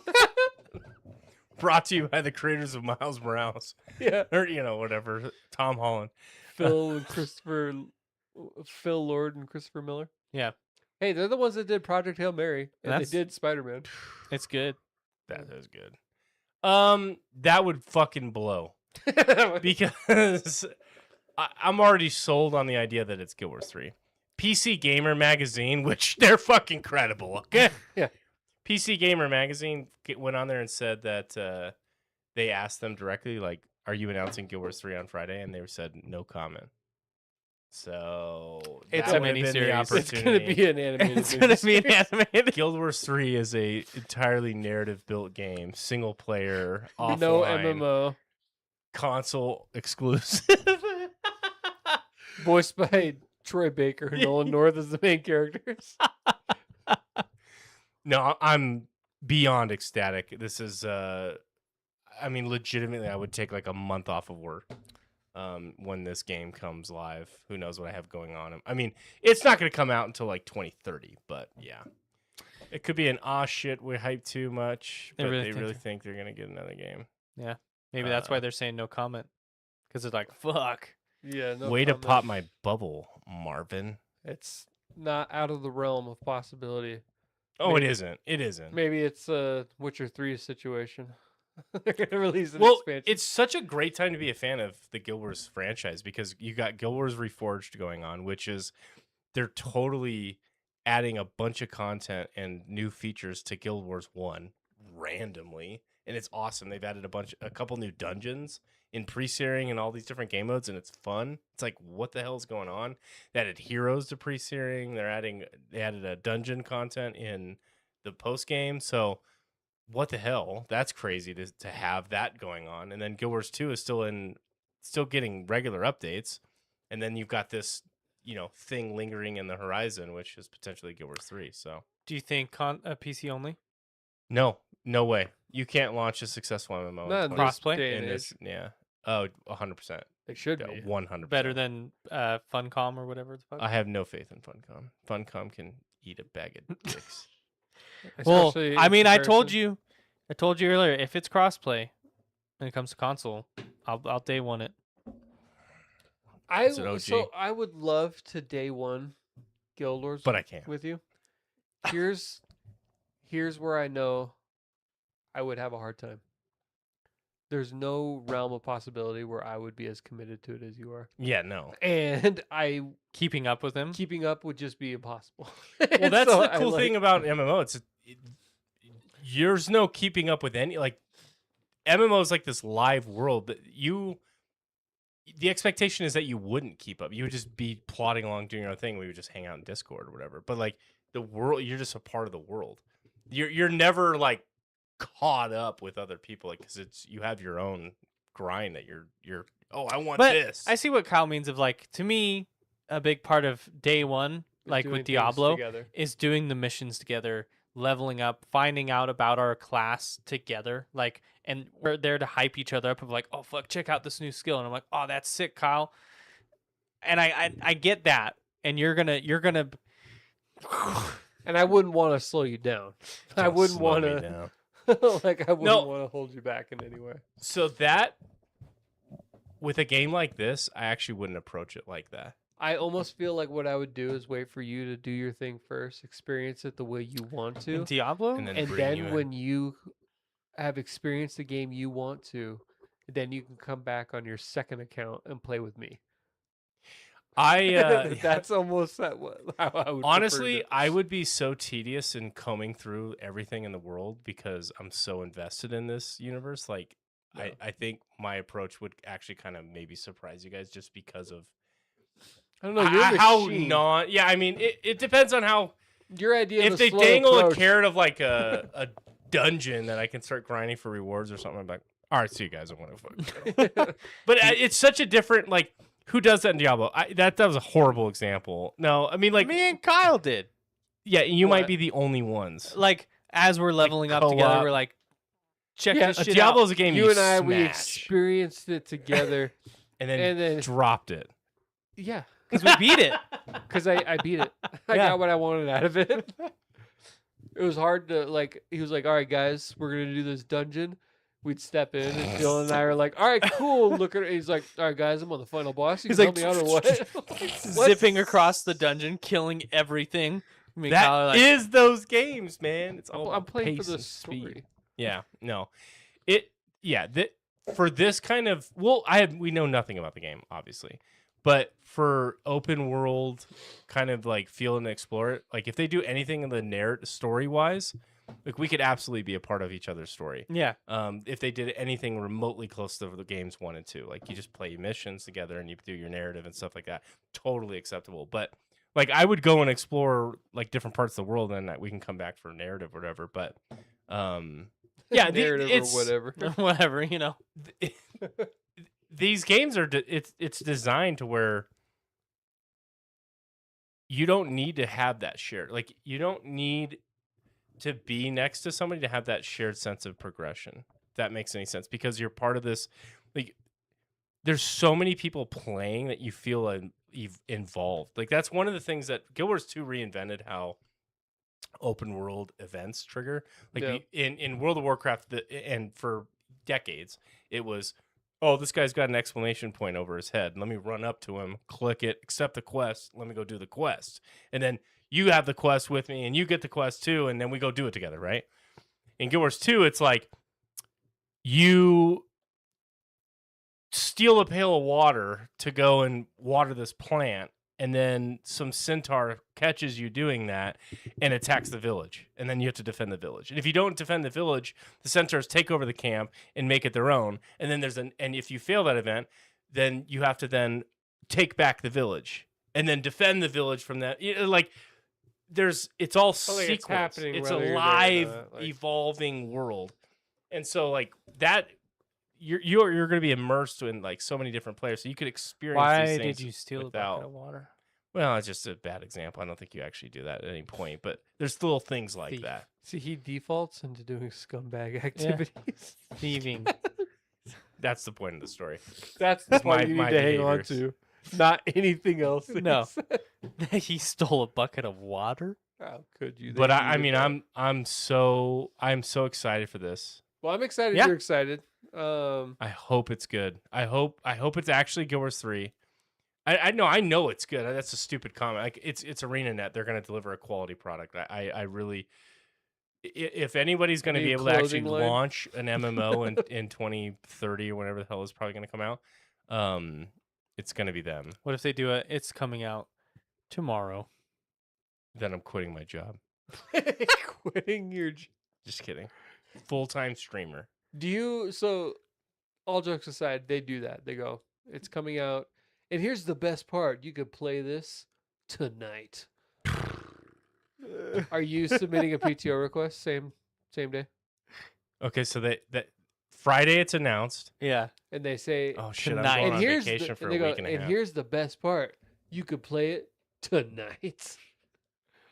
Brought to you by the creators of Miles Morales. Yeah, Or, whatever. Tom Holland. Phil Lord and Christopher Miller. Yeah. Hey, they're the ones that did Project Hail Mary, and That's- they did Spider-Man. It's good. That is good. That would fucking blow. Because I'm already sold on the idea that it's Guild Wars 3. PC Gamer Magazine, which they're fucking credible, okay? Yeah. PC Gamer Magazine went on there and said that they asked them directly, like, are you announcing Guild Wars 3 on Friday? And they said, no comment. So It's that a would have been the miniseries. It's gonna be an animated. It's gonna be an miniseries. animated. Guild Wars 3 is a entirely narrative built game, single player, offline, No MMO, console exclusive. voiced by Troy Baker and Nolan North as the main characters. No, I'm beyond ecstatic. This is legitimately I would take like a month off of work when this game comes live. Who knows what I have going on. I mean, it's not going to come out until like 2030, but yeah. It could be an shit, we hype too much, They but really they think really that. think they're going to get another game. Maybe that's why they're saying no comment. Because it's like, fuck. Yeah, no Way to comment. pop my bubble, Marvin. It's not out of the realm of possibility. Oh, Maybe- it isn't. It isn't. Maybe it's a Witcher 3 situation. They're gonna release an Well, expansion. it's such a great time to be a fan of the Guild Wars franchise because you got Guild Wars Reforged going on, which is they're totally adding a bunch of content and new features to Guild Wars 1 randomly, and it's awesome. They've added a couple new dungeons in pre-searing and all these different game modes, and it's fun. It's like, what the hell is going on? They added heroes to pre-searing. They added a dungeon content in the post game. So what the hell? That's crazy to have that going on. And then Guild Wars 2 is still getting regular updates. And then you've got this, thing lingering in the horizon, which is potentially Guild Wars 3. So Do you think PC only? no way. You can't launch a successful MMO. Not in in 20 this Crossplay? day in and this, age. yeah. Oh, 100%. They should Yeah, be. 100%. Better than Funcom or whatever the fuck? I have no faith in Funcom. Funcom can eat a bag of dicks. Well, Especially I in mean, I told comparison. you earlier, if it's crossplay when it comes to console, I'll day one it. It's an OG. So I would love to day one Guild Wars But I can't. with you. Here's where I know I would have a hard time. There's no realm of possibility where I would be as committed to it as you are. Yeah, no. And Keeping up with him. keeping up would just be impossible. Well, that's the cool thing about MMO. There's no keeping up with any MMO is like this live world that the expectation is that you wouldn't keep up. You would just be plodding along doing your own thing. We would just hang out in Discord or whatever. But like the world, you're just a part of the world. You're never like caught up with other people, like because you have your own grind that you're. Oh, I want But this. I see what Kyle means of like, to me, a big part of day one, like with Diablo, is doing the missions together, leveling up, finding out about our class together. Like, and we're there to hype each other up of like, oh fuck, check out this new skill. And I'm like, oh, that's sick, Kyle. And I get that. And you're gonna And I wouldn't want to slow you down. I Don't wouldn't slow want me to down. like I wouldn't No. want to hold you back in any way. So that with a game like this, I actually wouldn't approach it like that. I almost feel like what I would do is wait for you to do your thing first, experience it the way you want to, in Diablo. And then and bring you then in. when you have experienced the game you want to, then you can come back on your second account and play with me. That's almost how I would. Honestly, I would be so tedious in combing through everything in the world because I'm so invested in this universe. Like, Yeah. I think my approach would actually kind of maybe surprise you guys just because of I don't know. You're a how machine. not. Yeah, I mean, it depends on how. Your idea of If a they slow dangle approach. a carrot of like a dungeon that I can start grinding for rewards or something, I'm like, all right, see you guys. I want to fuck. But it's such a different like. Who does that in Diablo? That was a horrible example. No, I mean like Me and Kyle did. yeah, you What? might be the only ones. Like as we're leveling up together, co-op. we're like, check Yeah, this shit Diablo's out. a game you and I, we smash, experienced it together, and then and then dropped it. yeah, Because we beat it. because I beat it. I Yeah. got what I wanted out of it. It was hard to like. He was like, "All right, guys, we're gonna do this dungeon." We'd step in, and Dylan and I are like, "All right, cool." Look at it. He's like, "All right, guys, I'm on the final boss. You He's can like, help me out or what?" Like, what? Zipping across the dungeon, killing everything. Me and Kyle are That like, is those games, man. It's all I'm about playing for pace the and speed. story. Yeah, no, for this kind of we know nothing about the game, obviously, but for open world kind of like feel and explore it, like if they do anything in the narrative story wise, like we could absolutely be a part of each other's story. yeah. If they did anything remotely close to the games 1 and 2, like you just play missions together and you do your narrative and stuff like that, totally acceptable. But like I would go and explore like different parts of the world and we can come back for narrative or whatever. But yeah, Narrative it's or whatever. Whatever, you know. these games are it's designed to where you don't need to have that shared. Like you don't need to be next to somebody to have that shared sense of progression. If that makes any sense, because you're part of this. Like, there's so many people playing that you feel involved. Like that's one of the things that Guild Wars 2 reinvented how open world events trigger. Like Yeah. in World of Warcraft, and for decades, it was, oh, this guy's got an exclamation point over his head. Let me run up to him, click it, accept the quest. Let me go do the quest, and then you have the quest with me, and you get the quest too, and then we go do it together, right? In Guild Wars 2, it's like you steal a pail of water to go and water this plant, and then some centaur catches you doing that and attacks the village, and then you have to defend the village. And if you don't defend the village, the centaurs take over the camp and make it their own. And then and if you fail that event, then you have to then take back the village and then defend the village from that. Like it's all Oh, like it's sequence. happening It's a whether you're there or live, not, like- evolving world, and so like that. You're going to be immersed in like so many different players, so you could experience. Why these did things you steal a without- bucket of water? Well, it's just a bad example. I don't think you actually do that at any point, but there's little things like Thief. that. See, he defaults into doing scumbag activities. Thieving. That's the point of the story. That's the It's part my- you need my to hang on behaviors. to, not anything else. that No. he said. He stole a bucket of water? How could you? They But I needed mean, that. I'm so excited for this. Well, I'm excited. Yeah. You're excited. I hope it's good. I hope it's actually Guild Wars 3. I know it's good. That's a stupid comment. Like it's ArenaNet. They're going to deliver a quality product. I really, if anybody's going to New be able to actually clothing line? launch an MMO in 2030 or whatever the hell is probably going to come out, it's going to be them. What if they do it? It's coming out tomorrow. Then I'm quitting my job. Quitting your. Just kidding. Full-time streamer. Do you? So, all jokes aside, they do that. They go, "It's coming out," and here's the best part: you could play this tonight. Are you submitting a PTO request same day? Okay, so that Friday it's announced. Yeah. And they say, Oh shit! Tonight. I'm going and on here's vacation the, for and a they go, week and a half. here's the best part: you could play it tonight.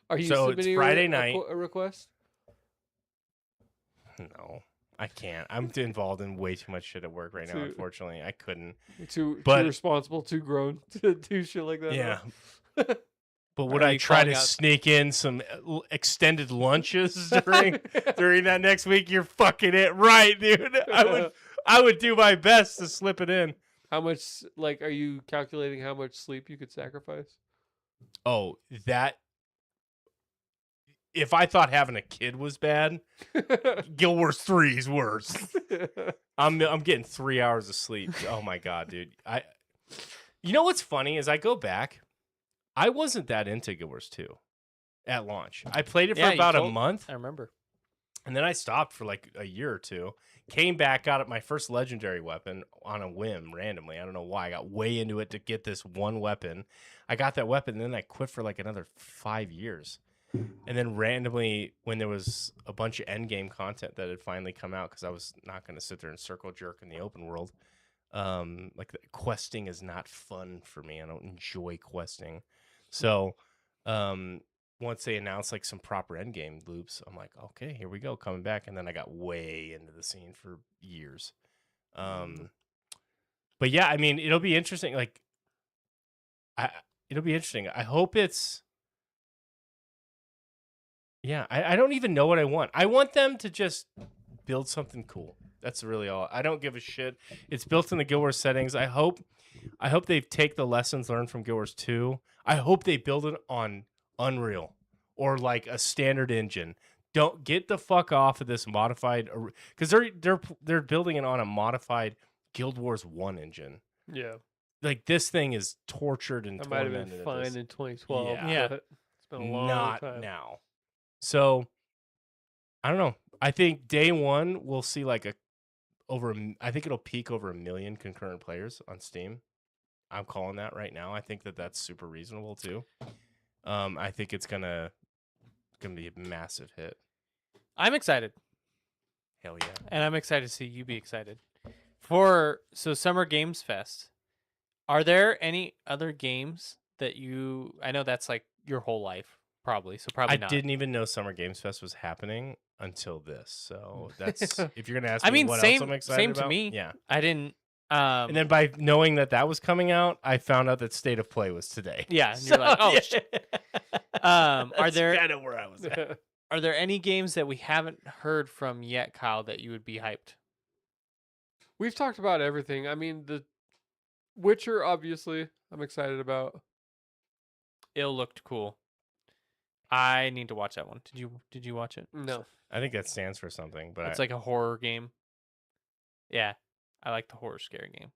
Are you So it's submitting Friday a night. a request? No, I can't. I'm involved in way too much shit at work right now. Too- Unfortunately, I couldn't. Too But- responsible, too grown to do shit like that. Yeah. But would Are I you try to calling out- sneak in some extended lunches during that next week? You're fucking it right, dude. I would do my best to slip it in. How much? Like, are you calculating how much sleep you could sacrifice? Oh, that. If I thought having a kid was bad, Guild Wars 3 is worse. I'm getting 3 hours of sleep. Oh my god, dude. You know what's funny is I go back, I wasn't that into Guild Wars 2 at launch. I played it for Yeah, you about a told- month, I remember. and then I stopped for like a year or two. Came back, got my first legendary weapon on a whim randomly. I don't know why. I got way into it to get this one weapon. I got that weapon, and then I quit for like another 5 years. And then randomly, when there was a bunch of endgame content that had finally come out, because I was not going to sit there and circle jerk in the open world. Like questing is not fun for me. I don't enjoy questing. So, once they announced like some proper endgame loops, I'm like, okay, here we go, coming back. And then I got way into the scene for years. But yeah, I mean, it'll be interesting. Like, it'll be interesting. I hope it's. Yeah, I don't even know what I want. I want them to just build something cool. That's really all. I don't give a shit. It's built in the Guild Wars settings. I hope they take the lessons learned from Guild Wars 2. I hope they build it on Unreal or like a standard engine. Don't get the fuck off of this modified, because they're building it on a modified Guild Wars 1 engine. Yeah. Like this thing is tortured and That might have tormented been at fine this. in 2012. Yeah. but It's been a long Not time. now. So I don't know. I think day one we'll see like I think it'll peak over 1 million concurrent players on Steam. I'm calling that right now. I think that's super reasonable too. I think it's gonna be a massive hit. I'm excited, Hell yeah. and I'm excited to see you be excited. For Summer Games Fest, are there any other games that I know that's like your whole life, probably. So probably I not. didn't even know Summer Games Fest was happening until this. So that's if you're gonna ask I me mean, what same- else I'm excited same to about. me. Yeah. I didn't. And then by knowing that was coming out, I found out that State of Play was today. Yeah, and you're like, oh, yeah. shit. Are That's there kind of where I was at. are there any games that we haven't heard from yet, Kyle, that you would be hyped? We've talked about everything. I mean, the Witcher, obviously, I'm excited about. It looked cool. I need to watch that one. Did you watch it? No. I think that stands for something, but It's like a horror game. Yeah, I like the horror scary game.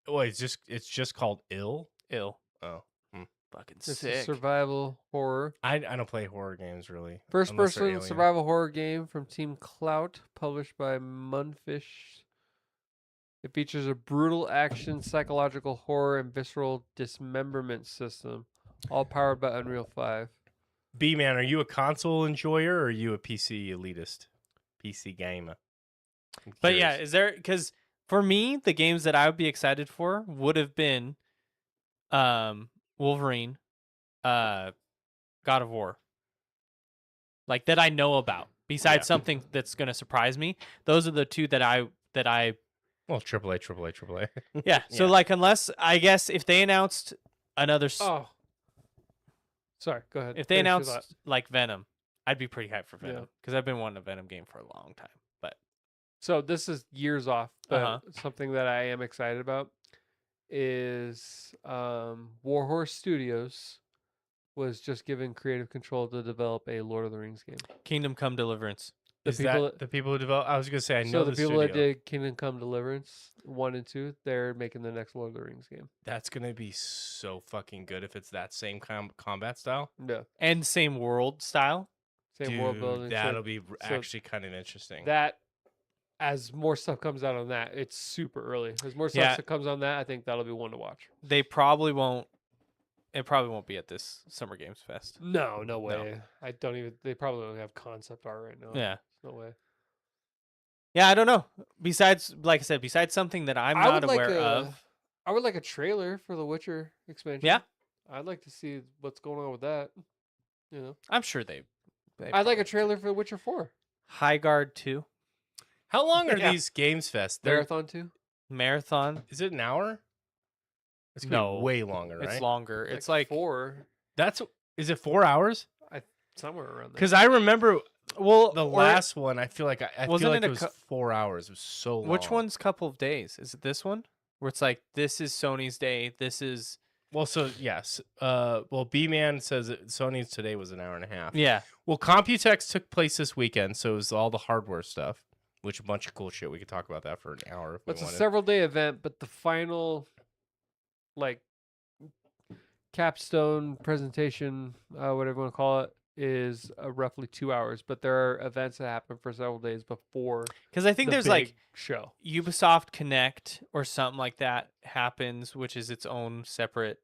it's just called Ill. Ill. Oh, Fucking This sick. is survival horror. I don't play horror games really. First unless they're person alien. survival horror game from Team Clout, published by Munfish. It features a brutal action, psychological horror, and visceral dismemberment system, all powered by Unreal 5. B-Man, are you a console enjoyer or are you a PC elitist? PC gamer. I'm But yeah, curious. is there, because for me, the games that I would be excited for would have been Wolverine, God of War. Like that I know about. Besides Yeah. something that's gonna surprise me. Those are the two that I Well, AAA. yeah. So Yeah. like unless I guess if they announced another Oh. Sorry, go ahead. if they Finish your announced thought. like Venom, I'd be pretty hyped for Yeah. Venom because I've been wanting a Venom game for a long time. But So this is years off, but Uh-huh. something that I am excited about is Warhorse Studios was just given creative control to develop a Lord of the Rings game. Kingdom Come Deliverance. The Is people that the people who develop? I was gonna say I know so the people that studio. did Kingdom Come Deliverance 1 and 2, they're making the next Lord of the Rings game. That's gonna be so fucking good if it's that same combat style. Yeah, And same world style. same world Dude, building. so that'll be so actually kind of interesting. that as more stuff comes out on that, it's super early. As more stuff Yeah. that comes on that, I think that'll be one to watch. They probably won't. It probably won't be at this Summer Games Fest. No way. I don't even. They probably don't have concept art right now. Yeah. no way. Yeah, I don't know. Besides, like I said, besides something that I'm I not would like aware a- of. I would like a trailer for the Witcher expansion. Yeah. I'd like to see what's going on with that. You know, I'm sure they I'd like a trailer for Witcher 4 High Guard 2 How long are Yeah. these games fest? They're- Marathon 2. Marathon. Is it an hour? It's gonna No, be way longer, right? It's longer. It's like 4, Is it 4 hours? somewhere around there. Because I remember well the or- last one. I feel like I Wasn't feel like it it a was cou- 4 hours. It was so long. Which one's couple of days? Is it this one where it's like this is Sony's day? This is Well, so yes. Well, B-Man says that Sony's today was an hour and a half. yeah. Well, Computex took place this weekend, so it was all the hardware stuff, which a bunch of cool shit. We could talk about that for an hour if we It's a wanted. several day event, but the final, like, capstone presentation, whatever you want to call it, is roughly 2 hours. But there are events that happen for several days before Because I think the there's big like show. Ubisoft Connect or something like that happens, which is its own separate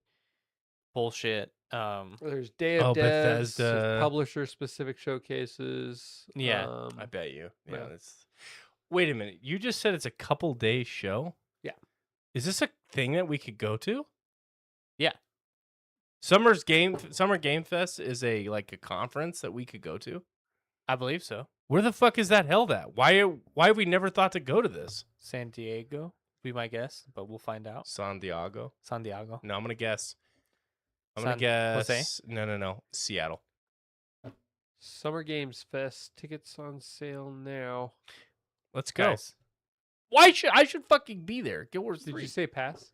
bullshit. There's Day of Oh, Devs, there's Bethesda. publisher-specific showcases. Yeah, I bet you. Yeah, yeah. that's. Wait a minute. You just said it's a couple day show. Yeah. Is this a thing that we could go to? Yeah. Summer Game Fest is a conference that we could go to. I believe so. Where the fuck is that held at? Why have we never thought to go to this? San Diego, be my guess, but we'll find out. San Diego. San Diego. No, I'm gonna guess. I'm San gonna Jose? guess. No. Seattle. Summer Games Fest tickets on sale now. Let's go. Guys. Why should I fucking be there? Guild Wars Did 3. you say pass?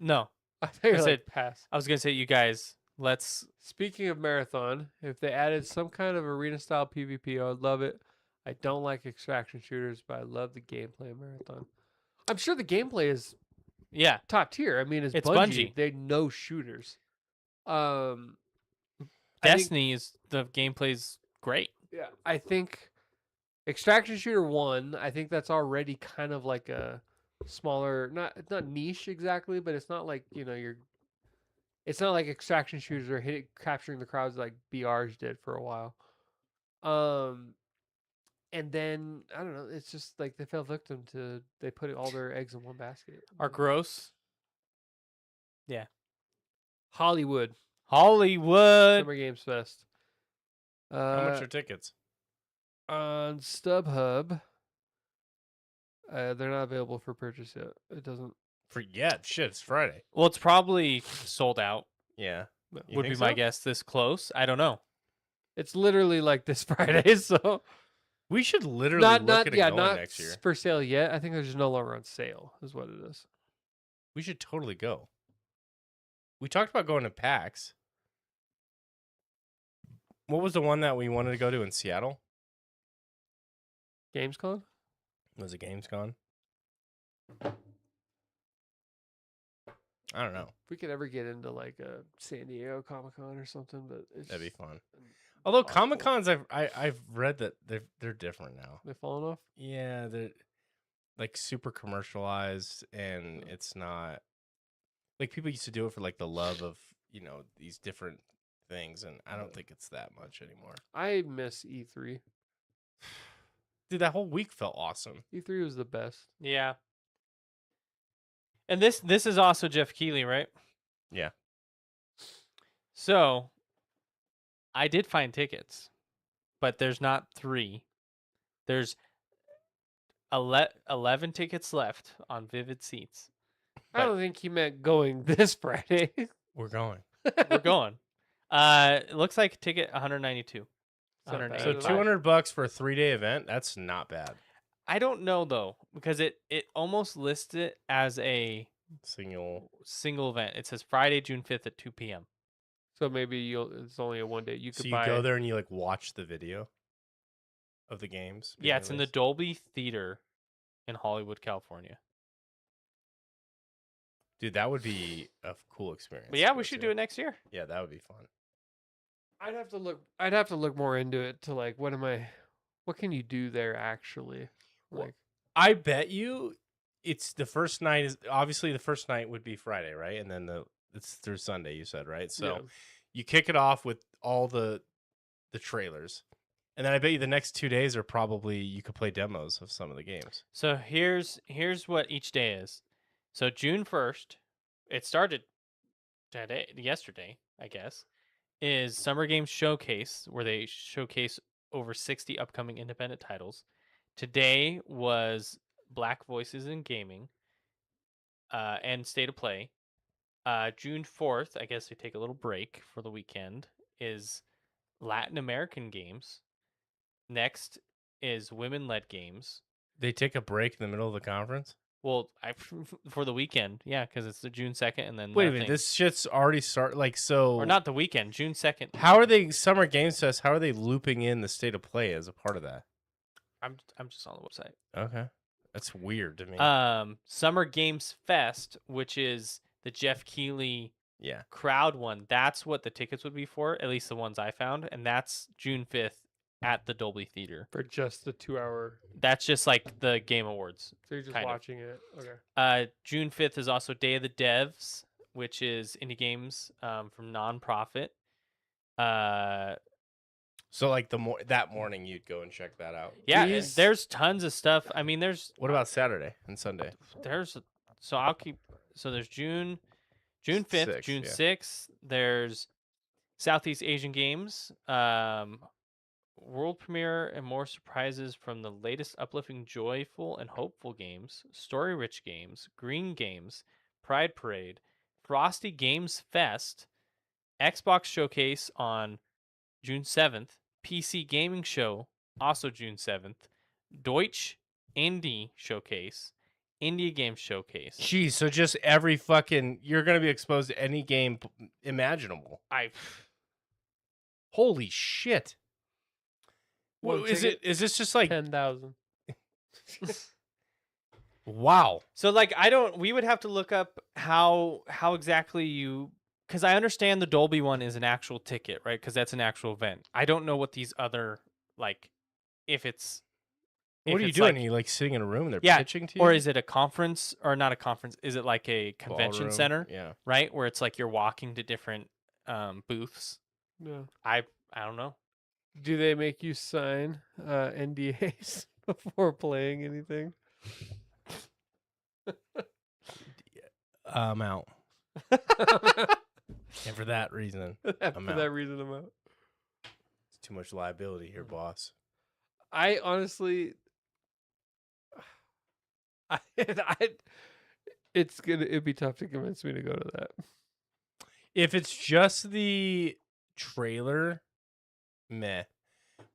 No, I think I I said- said pass. I was gonna say you guys. Let's. Speaking of marathon, if they added some kind of arena style PvP, I would love it. I don't like extraction shooters, but I love the gameplay of marathon. I'm sure the gameplay is Yeah, top tier. I mean, it's It's Bungie. Bungie. They know shooters. I think- Destiny is the gameplay's great. Yeah, I think Extraction Shooter 1, I think that's already kind of like a smaller, not niche exactly, but it's not like, it's not like Extraction Shooters are capturing the crowds like BRs did for a while. And then I don't know, it's just like they fell victim to they put all their eggs in one basket. Our gross Hollywood Hollywood. Summer Games Fest. How much are tickets? On StubHub, they're not available for purchase yet. It doesn't. Shit, it's Friday. Well, it's probably sold out. Yeah. You would be think my so? guess. This close, I don't know. It's literally like this Friday, so We should literally not look at it going not next year. for sale yet. I think they're just no longer on sale, is what it is. We should totally go. We talked about going to PAX. What was the one that we wanted to go to in Seattle? Gamescom. Was it Gamescom? I don't know. If we could ever get into like a San Diego Comic Con or something, but it's That'd be just fun. Although impossible. Comic Cons, I've read that they're different now. They've fallen off. Yeah, they're like super commercialized, and it's not like people used to do it for like the love of these different things, and I don't think it's that much anymore. I miss E3. Dude, that whole week felt awesome. E3 was the best. Yeah. And this is also Jeff Keighley, right? Yeah. So, I did find tickets, but there's not 3. There's 11 tickets left on Vivid Seats. I don't think he meant going this Friday. We're going. We're going. It looks like ticket 192. Not bad 185. So at all. $200 for a 3-day event. That's not bad. I don't know though, because it almost lists it as a single event. It says Friday, June 5th at 2 p.m. So maybe it's only a one day. You could So you buy go it. there and you watch the video of the games. being Yeah, it's in the released? Dolby Theater in Hollywood, California. Dude, that would be a cool experience. But yeah, we should do it next year. Yeah, that would be fun. I'd have to look more into it to like what can you do there actually? Well, Like I bet you it's the first night is obviously the first night would be Friday, right? And then it's through Sunday, you said, right? So yeah. you kick it off with all the trailers. And then I bet you the next 2 days are probably you could play demos of some of the games. So here's what each day is. So June 1st, it started yesterday, I guess, is Summer Games Showcase, where they showcase over 60 upcoming independent titles. Today was Black Voices in Gaming and State of Play. June 4th, I guess they take a little break for the weekend, is Latin American games. Next is women-led games. They take a break in the middle of the conference? Well, for the weekend, yeah, because it's the June 2nd, and then Wait a minute, nothing. this shit's already so or not the weekend, June 2nd. How are they Summer Games Fest? How are they looping in the State of Play as a part of that? I'm just on the website. Okay. That's weird to me. Summer Games Fest, which is the Jeff Keighley Yeah. crowd one, that's what the tickets would be for, at least the ones I found, and that's June 5th at the Dolby Theater. For just the 2 hour. That's just like the Game Awards. So you're just Kind of. watching it. Okay. June 5th is also Day of the Devs, which is indie games from Nonprofit. So like that morning you'd go and check that out. Yeah, and These- there's tons of stuff. I mean, there's Saturday and Sunday? so I'll keep so there's June 5th, 6th, June yeah. 6th. There's Southeast Asian Games, world premiere and more surprises from the latest uplifting, joyful, and hopeful games, story-rich games, green games, Pride Parade, Frosty Games Fest, Xbox Showcase on June 7th, PC Gaming Show also June 7th, Deutsch Indie Showcase, India Game Showcase. Jeez, so just every fucking you're gonna be exposed to any game imaginable. Holy shit! One Is ticket, it? Is this just like 10,000. wow? So like we would have to look up how exactly you, because I understand the Dolby one is an actual ticket, right? Because that's an actual event. I don't know what these other, like, if it's What if are you it's doing? like- Are you like sitting in a room and they're Yeah, pitching to you? or is it a conference, or not a conference? Is it like a convention Ballroom? center, Yeah. right? Where it's like you're walking to different booths. Yeah. I don't know. Do they make you sign NDAs before playing anything? I'm out. And for that reason, For I'm out. that reason, I'm out. it's too much liability here, boss. I honestly, it'd be tough to convince me to go to that. If it's just the trailer, meh.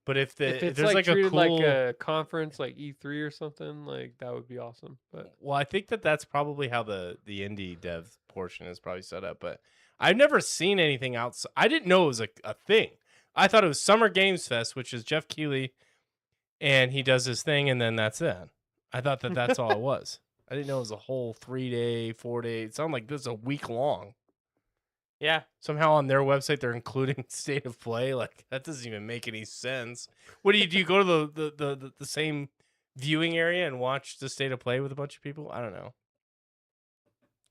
But if If it's there's like like a treated cool, like a conference, like E3 or something, like that would be awesome. But well, I think that's probably how the indie dev portion is probably set up. But I've never seen anything else. I didn't know it was a thing. I thought it was Summer Games Fest, which is Jeff Keighley, and he does his thing, and then that's it. I thought that's all it was. I didn't know it was a whole 3-day, 4-day. It sounded like this is a week long. Yeah, Somehow on their website they're including State of Play. Like that doesn't even make any sense. What do you go to the same viewing area and watch the State of Play with a bunch of people? I don't know.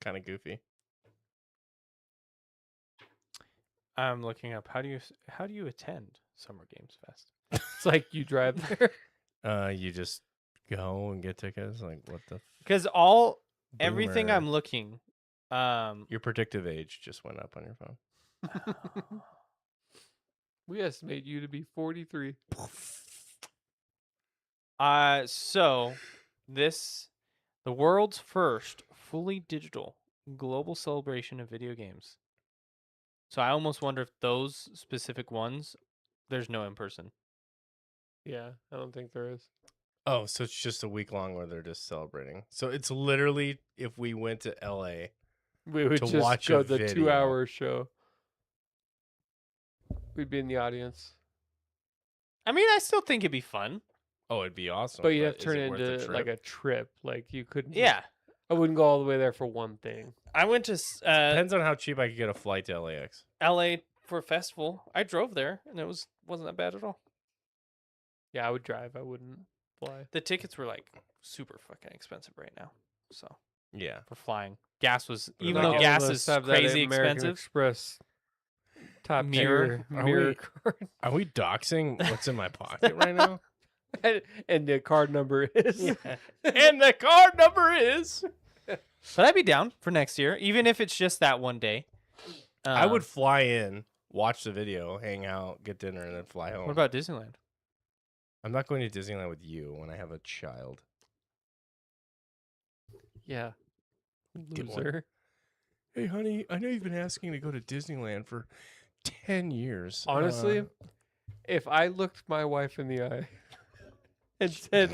Kind of goofy. I'm looking up how do you attend Summer Games Fest? it's like you drive there. You just go and get tickets. Like what the Because everything boomer. I'm looking, Your predictive age just went up on your phone. We estimate you to be 43. so the world's first fully digital global celebration of video games. So I almost wonder if those specific ones, there's no in person. Yeah, I don't think there is. Oh, so it's just a week long where they're just celebrating. So it's literally if we went to LA. We would To just watch go a the video. 2 hour show. We'd be in the audience, I mean, I still think it'd be fun. Oh, it'd be awesome. but you have to is turn it it worth the into like trip? a trip. Like you couldn't. Yeah, I wouldn't go all the way there for one thing. I went to Depends on how cheap I could get a flight to LAX. LA for a festival. I drove there, and it wasn't that bad at all. Yeah, I would drive. I wouldn't fly. The tickets were like super fucking expensive right now. So Yeah. for flying, gas was What even about though all gas of is us have that crazy American expensive. Express top Mirror. tier Are mirror we- card, Are we doxing what's in my pocket right now? and the card number is. And the card number is. But I'd be down for next year, even if it's just that one day. I would fly in, watch the video, hang out, get dinner, and then fly home. What about Disneyland? I'm not going to Disneyland with you when I have a child. Yeah. Get one. Loser. Hey, honey, I know you've been asking to go to Disneyland for 10 years. Honestly, if I looked my wife in the eye and said,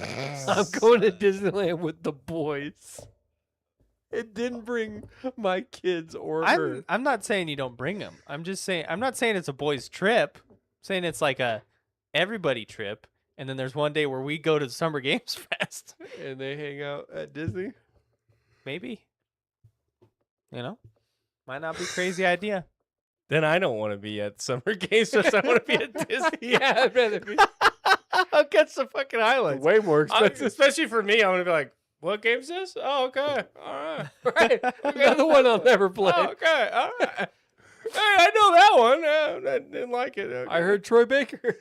I'm going to Disneyland with the boys, it didn't bring my kids or her. I'm not saying you don't bring them. I'm just saying I'm not saying it's a boys' trip. I'm saying it's like a everybody trip, and then there's one day where we go to the Summer Games Fest. And they hang out at Disney. Maybe. You know? Might not be a crazy idea. Then I don't want to be at Summer Games Fest. I want to be at Disney. Yeah, I'd rather be I'll catch the fucking highlights. way more expensive. Especially for me, I'm gonna be like, "What game's this? Oh, okay, all right, Right. Another one I'll never play. oh, okay, all right. Hey, I know that one. I didn't like it. Okay. I heard Troy Baker.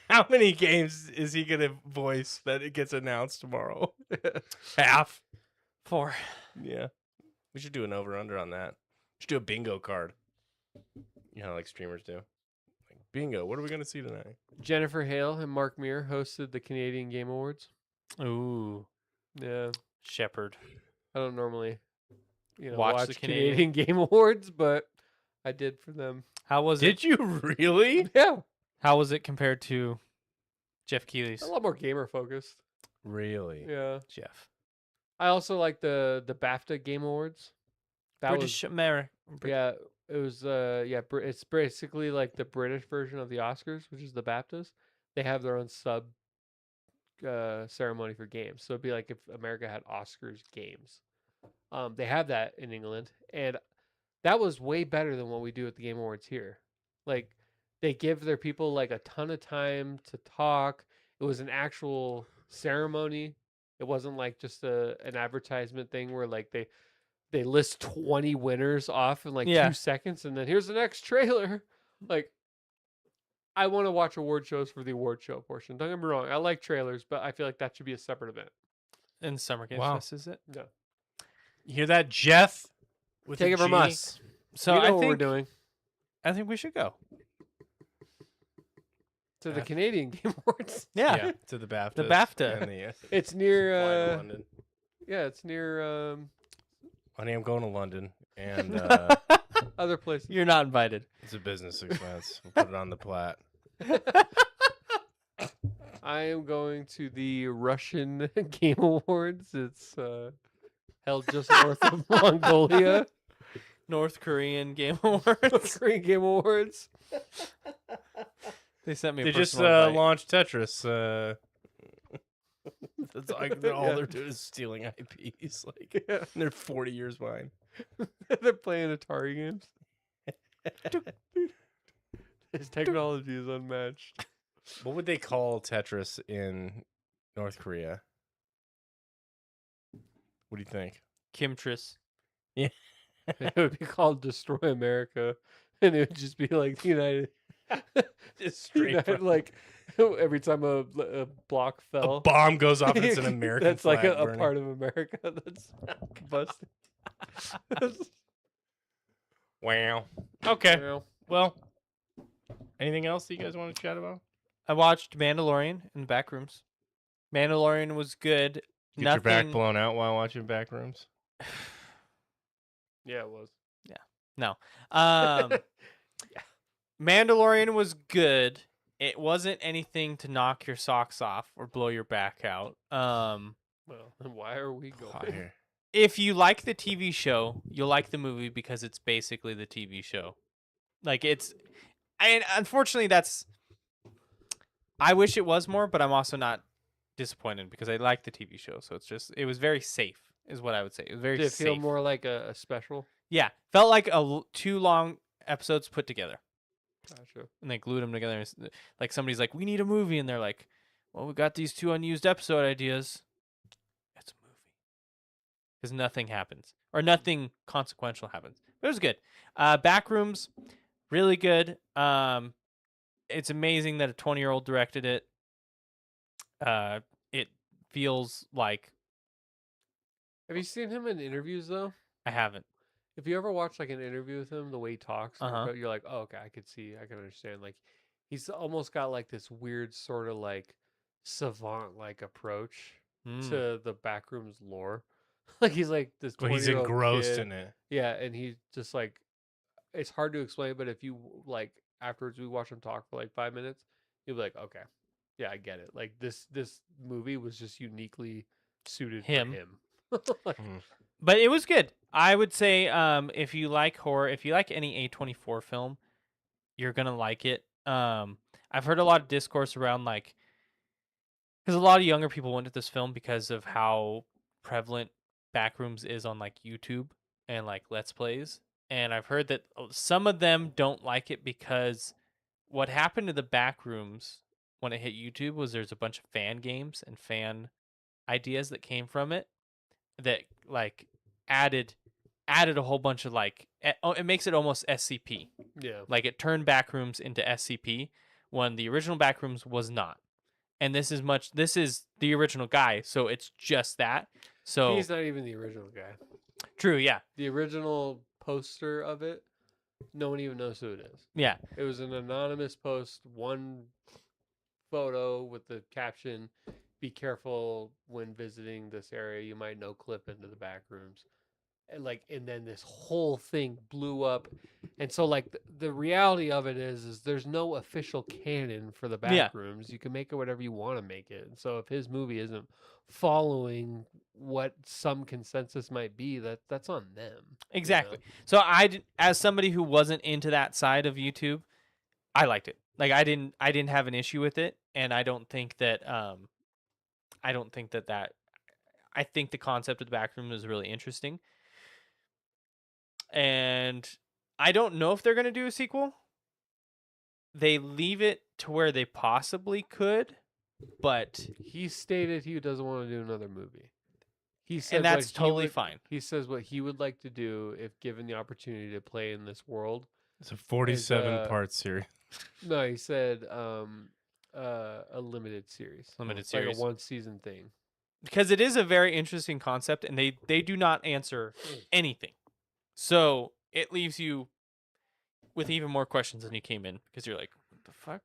How many games is he gonna voice that it gets announced tomorrow? Half. 4. Yeah, we should do an over/under on that. We should do a bingo card. You know, like streamers do. Like, bingo. What are we gonna see tonight? Jennifer Hale and Mark Muir hosted the Canadian Game Awards. Ooh, Yeah, Shepherd. I don't normally, Watch watch the Canadian Game Awards, but I did for them. How was Did it? you really? Yeah, How was it compared to Jeff Keighley's? a lot more gamer focused. Really? Yeah, Jeff. I also like the BAFTA Game Awards. That British America. yeah, it was it's basically like the British version of the Oscars, which is the BAFTAs. They have their own sub ceremony for games. So it'd be like if America had Oscars games. They have that in England, and that was way better than what we do at the Game Awards here. Like they give their people like a ton of time to talk. It was an actual ceremony. It wasn't like just an advertisement thing where like they list 20 winners off in like Yeah. 2 seconds and then here's the next trailer. Like I want to watch award shows for the award show portion. Don't get me wrong. I like trailers, but I feel like that should be a separate event. In Summer Games Wow. Fest, is it? No. You hear that, Jeff? With Take a it from G? us. So We know I what we're think doing. I think we should go. To the Yeah. Canadian Game Awards. Yeah. to the BAFTA. The BAFTA. And the, It's fly near to London. yeah, it's near Honey, I'm going to London, and other places. You're not invited. it's a business expense. We'll put it on the plat. I am going to the Russian Game Awards. It's held just north of Mongolia. North Korean Game Awards. Korean Game Awards. They sent me. They A just personal invite. launched Tetris. That's like all Yeah. they're doing is stealing IPs. Like Yeah. they're 40 years behind. They're playing Atari games. His technology is unmatched. What would they call Tetris in North Korea? What do you think? Kimtris. It would be called Destroy America, and it would just be like United. Just straight United, from- like every time a block fell, A bomb goes off. It's an American. That's like flag a burning. part of America that's busted. Wow. Okay. You know? Well, anything else that you guys want to chat about? I watched Mandalorian in the back rooms. Mandalorian was good. Get your back blown out while watching Backrooms. Yeah, it was. Um, Mandalorian was good. It wasn't anything to knock your socks off or blow your back out. Well, then why are we going? Fire. If you like the TV show, you'll like the movie because it's basically the TV show. Like and unfortunately that's I wish it was more, but I'm also not disappointed because I like the TV show. So it was very safe is what I would say. It was very Did it safe. feel more like a special? Yeah, felt like two long episodes put together. Gotcha. And they glued them together. Like somebody's like, "We need a movie," and they're like, "Well, we got these 2 unused episode ideas. It's a movie." Because nothing happens or nothing consequential happens. But it was good. Backrooms, really good. It's amazing that a 20-year-old directed it. It feels like Have you seen him in interviews though? I haven't. If you ever watch like an interview with him, the way he talks, Uh-huh. you're like, oh, okay, I can understand. Like, he's almost got like this weird sort of like savant like approach Mm. to the Backrooms lore. Like he's like this. Well, he's 20-year-old engrossed kid. in it. Yeah, and he just like, it's hard to explain, but if you like afterwards we watch him talk for like 5 minutes, you'll be like, okay, yeah, I get it. Like this movie was just uniquely suited Him. for him. Like, But it was good. I would say if you like horror, if you like any A24 film, you're going to like it. I've heard a lot of discourse around like because a lot of younger people went to this film because of how prevalent Backrooms is on like YouTube and like Let's Plays, and I've heard that some of them don't like it because what happened to the Backrooms when it hit YouTube was there's a bunch of fan games and fan ideas that came from it that like added a whole bunch of like it makes it almost SCP. Yeah. Like it turned Backrooms into SCP when the original Backrooms was not. And this is the original guy, so it's just that. So He's not even the original guy. true, yeah. The original poster of it, no one even knows who it is. Yeah. It was an anonymous post, one photo with the caption, "Be careful when visiting this area. You might no clip into the back rooms." And then this whole thing blew up. And so like the reality of it is there's no official canon for the back Yeah. rooms. You can make it whatever you want to make it. And so if his movie isn't following what some consensus might be, that's on them. Exactly. So as somebody who wasn't into that side of YouTube, I liked it. Like I didn't have an issue with it, and I think the concept of the back room is really interesting. And I don't know if they're going to do a sequel. They leave it to where they possibly could, but He stated he doesn't want to do another movie. He said and that's what he totally would- fine. He says what he would like to do if given the opportunity to play in this world. It's a 47-part series. No, he said a limited series. Limited Like series. a one season thing. Because it is a very interesting concept, and they do not answer anything. So it leaves you with even more questions than you came in, because you're like, what the fuck?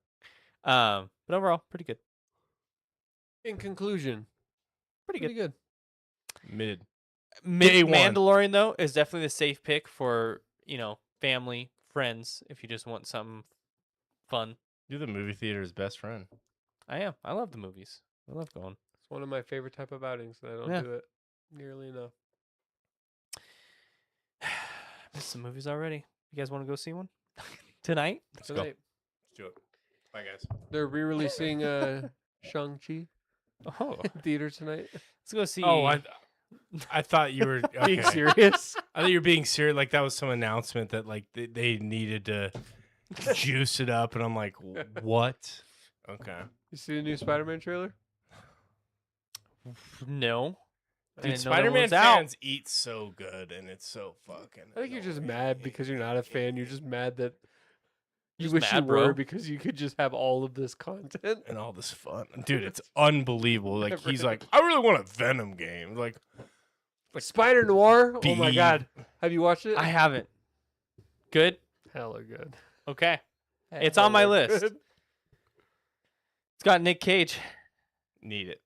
But overall, pretty good. In conclusion, Pretty pretty good. good. Mid. Ma- Day one. Mandalorian, though, is definitely the safe pick for, family, friends, if you just want something fun. You're the movie theater's best friend. I am. I love the movies. I love going. It's one of my favorite type of outings, and I don't Yeah. do it nearly enough. Missed some movies already. You guys want to go see one tonight? Let's go. Tonight, Let's do it. Bye, guys. they're re-releasing Shang-Chi Oh, in theater tonight. let's go see. Oh, I thought you were Being okay. serious. I thought you were being serious. Like that was some announcement that like they needed to juice it up, and I'm like, what? Okay. You see the new Spider-Man trailer? No. I Dude, didn't know that Spider-Man one's out. fans eat so good, and it's so fucking. I think you're just annoying. mad because you're not a fan. You're just mad that you Just wish mad, you were bro. because you could just have all of this content. And all this fun, dude. It's unbelievable. Like Never he's heard like, I really want a Venom game. Like Spider Noir. Oh my Be- god, have you watched it? I haven't. Good. Hella good. Okay. It's on my Hella list. good. It's got Nick Cage, need it.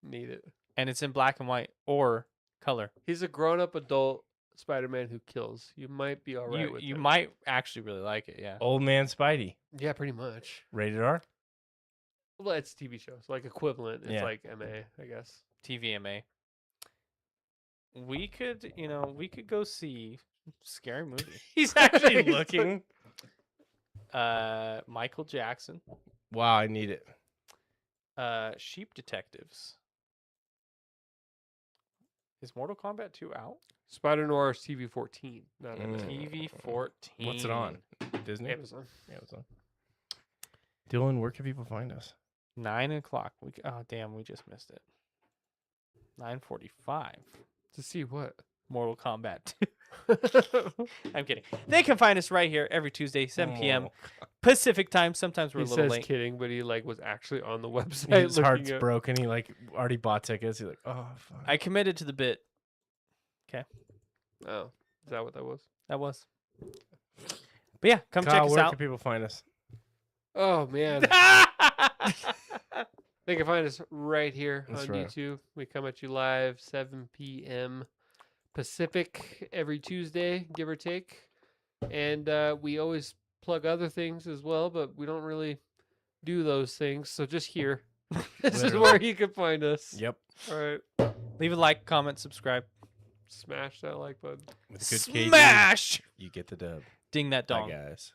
Need it. and it's in black and white or color. He's a grown-up adult Spider-Man who kills. You might be all right you with you him. might actually really like it. Yeah. Old man Spidey. Yeah, pretty much. Rated R. Well, it's a TV show, so like equivalent. It's Yeah. like MA, I guess. TVMA. We could go see scary movie. He's actually looking. Michael Jackson. Wow, I need it. Sheep Detectives. Is Mortal Kombat 2 out? Spider Noir is TV 14, not Mm. MA. TV 14. What's it on? Disney. Amazon. Amazon. Dylan, where can people find us? 9 o'clock. Oh damn, we just missed it. 9:45. To see what? Mortal Kombat 2. I'm kidding. They can find us right here every Tuesday, 7 p.m. Pacific time. Sometimes we're He a little says late. kidding, but he like was actually on the website. His heart's looking at- broken. He like already bought tickets. He's like, oh, fuck. I committed to the bit. Oh, is that what that was? That was. But yeah, come check Kyle, us where out. can people find us? Oh man, they can find us right here That's on right. YouTube. We come at you live 7 p.m. Pacific every Tuesday, give or take. And we always plug other things as well, but we don't really do those things. So just here. This is Literally. where you can find us. Yep. All right. Leave a like, comment, subscribe. Smash that like button. With good KG, Smash! you get the dub. Ding that Bye, dong. guys.